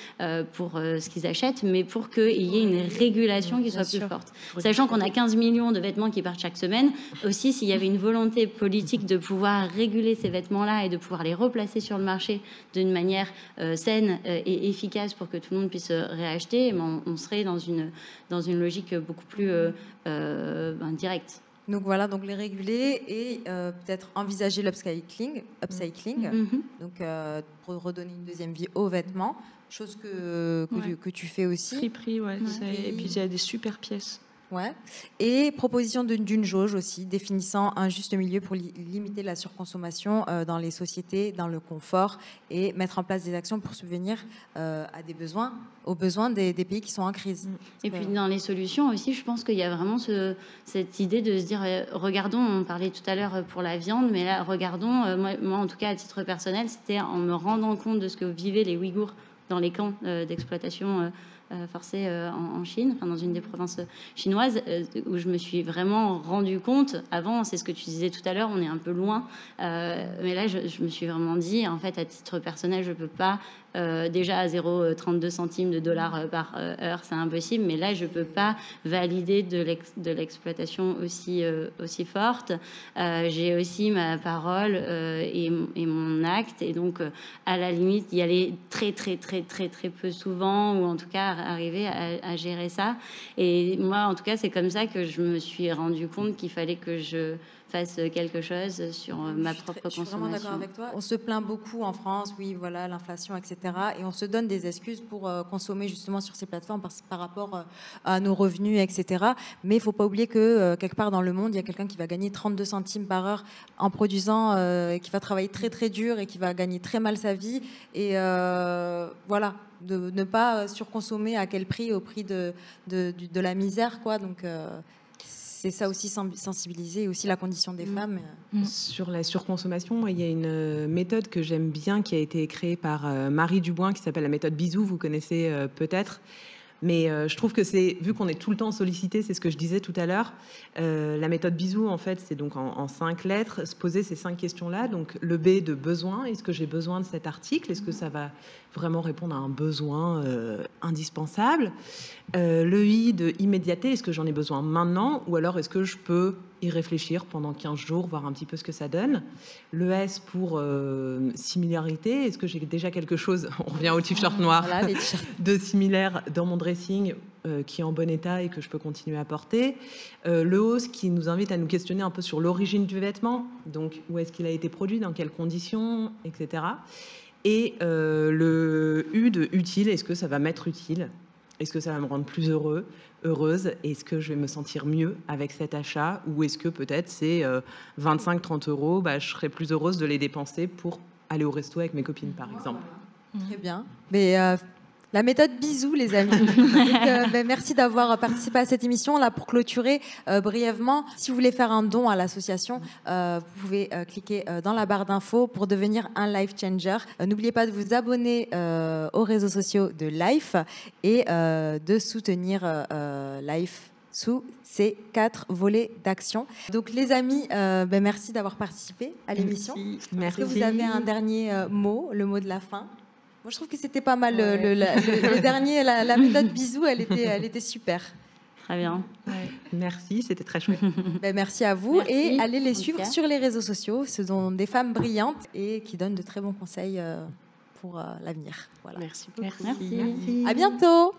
pour ce qu'ils achètent, mais pour qu'il y ait une régulation qui soit plus forte. Sachant qu'on a 15 millions de vêtements qui partent chaque semaine, aussi s'il y avait une volonté politique de pouvoir réguler ces vêtements-là et de pouvoir les replacer sur le marché d'une manière saine et efficace pour que tout le monde puisse réacheter, on serait dans une logique beaucoup plus directe. Donc voilà, donc les réguler et peut-être envisager l'upcycling, donc pour redonner une deuxième vie aux vêtements, chose que tu fais aussi. Friperie, ouais. Et puis il y a des super pièces. Ouais. Et proposition d'une jauge aussi, définissant un juste milieu pour limiter la surconsommation dans les sociétés, dans le confort, et mettre en place des actions pour subvenir aux besoins des pays qui sont en crise. Et puis dans les solutions aussi, je pense qu'il y a vraiment cette idée de se dire, regardons, on parlait tout à l'heure pour la viande, mais là, regardons, moi en tout cas à titre personnel, c'était en me rendant compte de ce que vivaient les Ouïghours dans les camps d'exploitation forcée en Chine, dans une des provinces chinoises, où je me suis vraiment rendu compte. Avant, c'est ce que tu disais tout à l'heure, on est un peu loin, mais là, je me suis vraiment dit, en fait, à titre personnel, je peux pas. Déjà à 0,32 centimes de dollars par heure, c'est impossible, mais là, je ne peux pas valider de l'exploitation aussi forte. J'ai aussi ma parole et mon acte, et donc à la limite, y aller très peu souvent, ou en tout cas arriver à gérer ça. Et moi, en tout cas, c'est comme ça que je me suis rendu compte qu'il fallait que je fasse quelque chose sur ma propre consommation. Je suis vraiment d'accord avec toi. On se plaint beaucoup en France, oui, voilà, l'inflation, etc. Et on se donne des excuses pour consommer justement sur ces plateformes par rapport à nos revenus, etc. Mais il ne faut pas oublier que quelque part dans le monde, il y a quelqu'un qui va gagner 32 centimes par heure en produisant, qui va travailler très dur et qui va gagner très mal sa vie. Et voilà, de ne pas surconsommer à quel prix? Au prix de la misère, quoi. Donc c'est ça aussi, sensibiliser aussi la condition des femmes. Sur la surconsommation, il y a une méthode que j'aime bien qui a été créée par Marie Dubois qui s'appelle la méthode Bisou, vous connaissez peut-être. Mais je trouve que c'est, vu qu'on est tout le temps sollicité, c'est ce que je disais tout à l'heure, la méthode Bisou, en fait, c'est donc en 5 lettres, se poser ces 5 questions-là. Donc le B de besoin, est-ce que j'ai besoin de cet article? Est-ce que ça va vraiment répondre à un besoin indispensable? Le I de immédiateté, est-ce que j'en ai besoin maintenant? Ou alors est-ce que je peux y réfléchir pendant 15 jours, voir un petit peu ce que ça donne? Le S pour similarité, est-ce que j'ai déjà quelque chose, on revient au t-shirt noir, voilà, de similaire dans mon dressing qui est en bon état et que je peux continuer à porter? Le O qui nous invite à nous questionner un peu sur l'origine du vêtement, donc où est-ce qu'il a été produit, dans quelles conditions, etc. Et le U de utile, est-ce que ça va m'être utile? Est-ce que ça va me rendre plus heureuse? Est-ce que je vais me sentir mieux avec cet achat? Ou est-ce que peut-être c'est 25-30 euros, je serais plus heureuse de les dépenser pour aller au resto avec mes copines, par exemple. Très bien. Mais la méthode Bisou, les amis. Donc, merci d'avoir participé à cette émission. Là, pour clôturer brièvement, si vous voulez faire un don à l'association, vous pouvez cliquer dans la barre d'infos pour devenir un life changer. N'oubliez pas de vous abonner aux réseaux sociaux de Life et de soutenir Life sous ces 4 volets d'action. Donc les amis, merci d'avoir participé à l'émission. Est-ce que vous avez un dernier mot, le mot de la fin? Moi, je trouve que c'était pas mal. Le dernier, la méthode Bisou, elle était super. Très bien. Ouais. Merci, c'était très chouette. Merci à vous. Merci. Et allez les suivre sur les réseaux sociaux. Ce sont des femmes brillantes et qui donnent de très bons conseils pour l'avenir. Voilà. Merci beaucoup. Merci. À bientôt.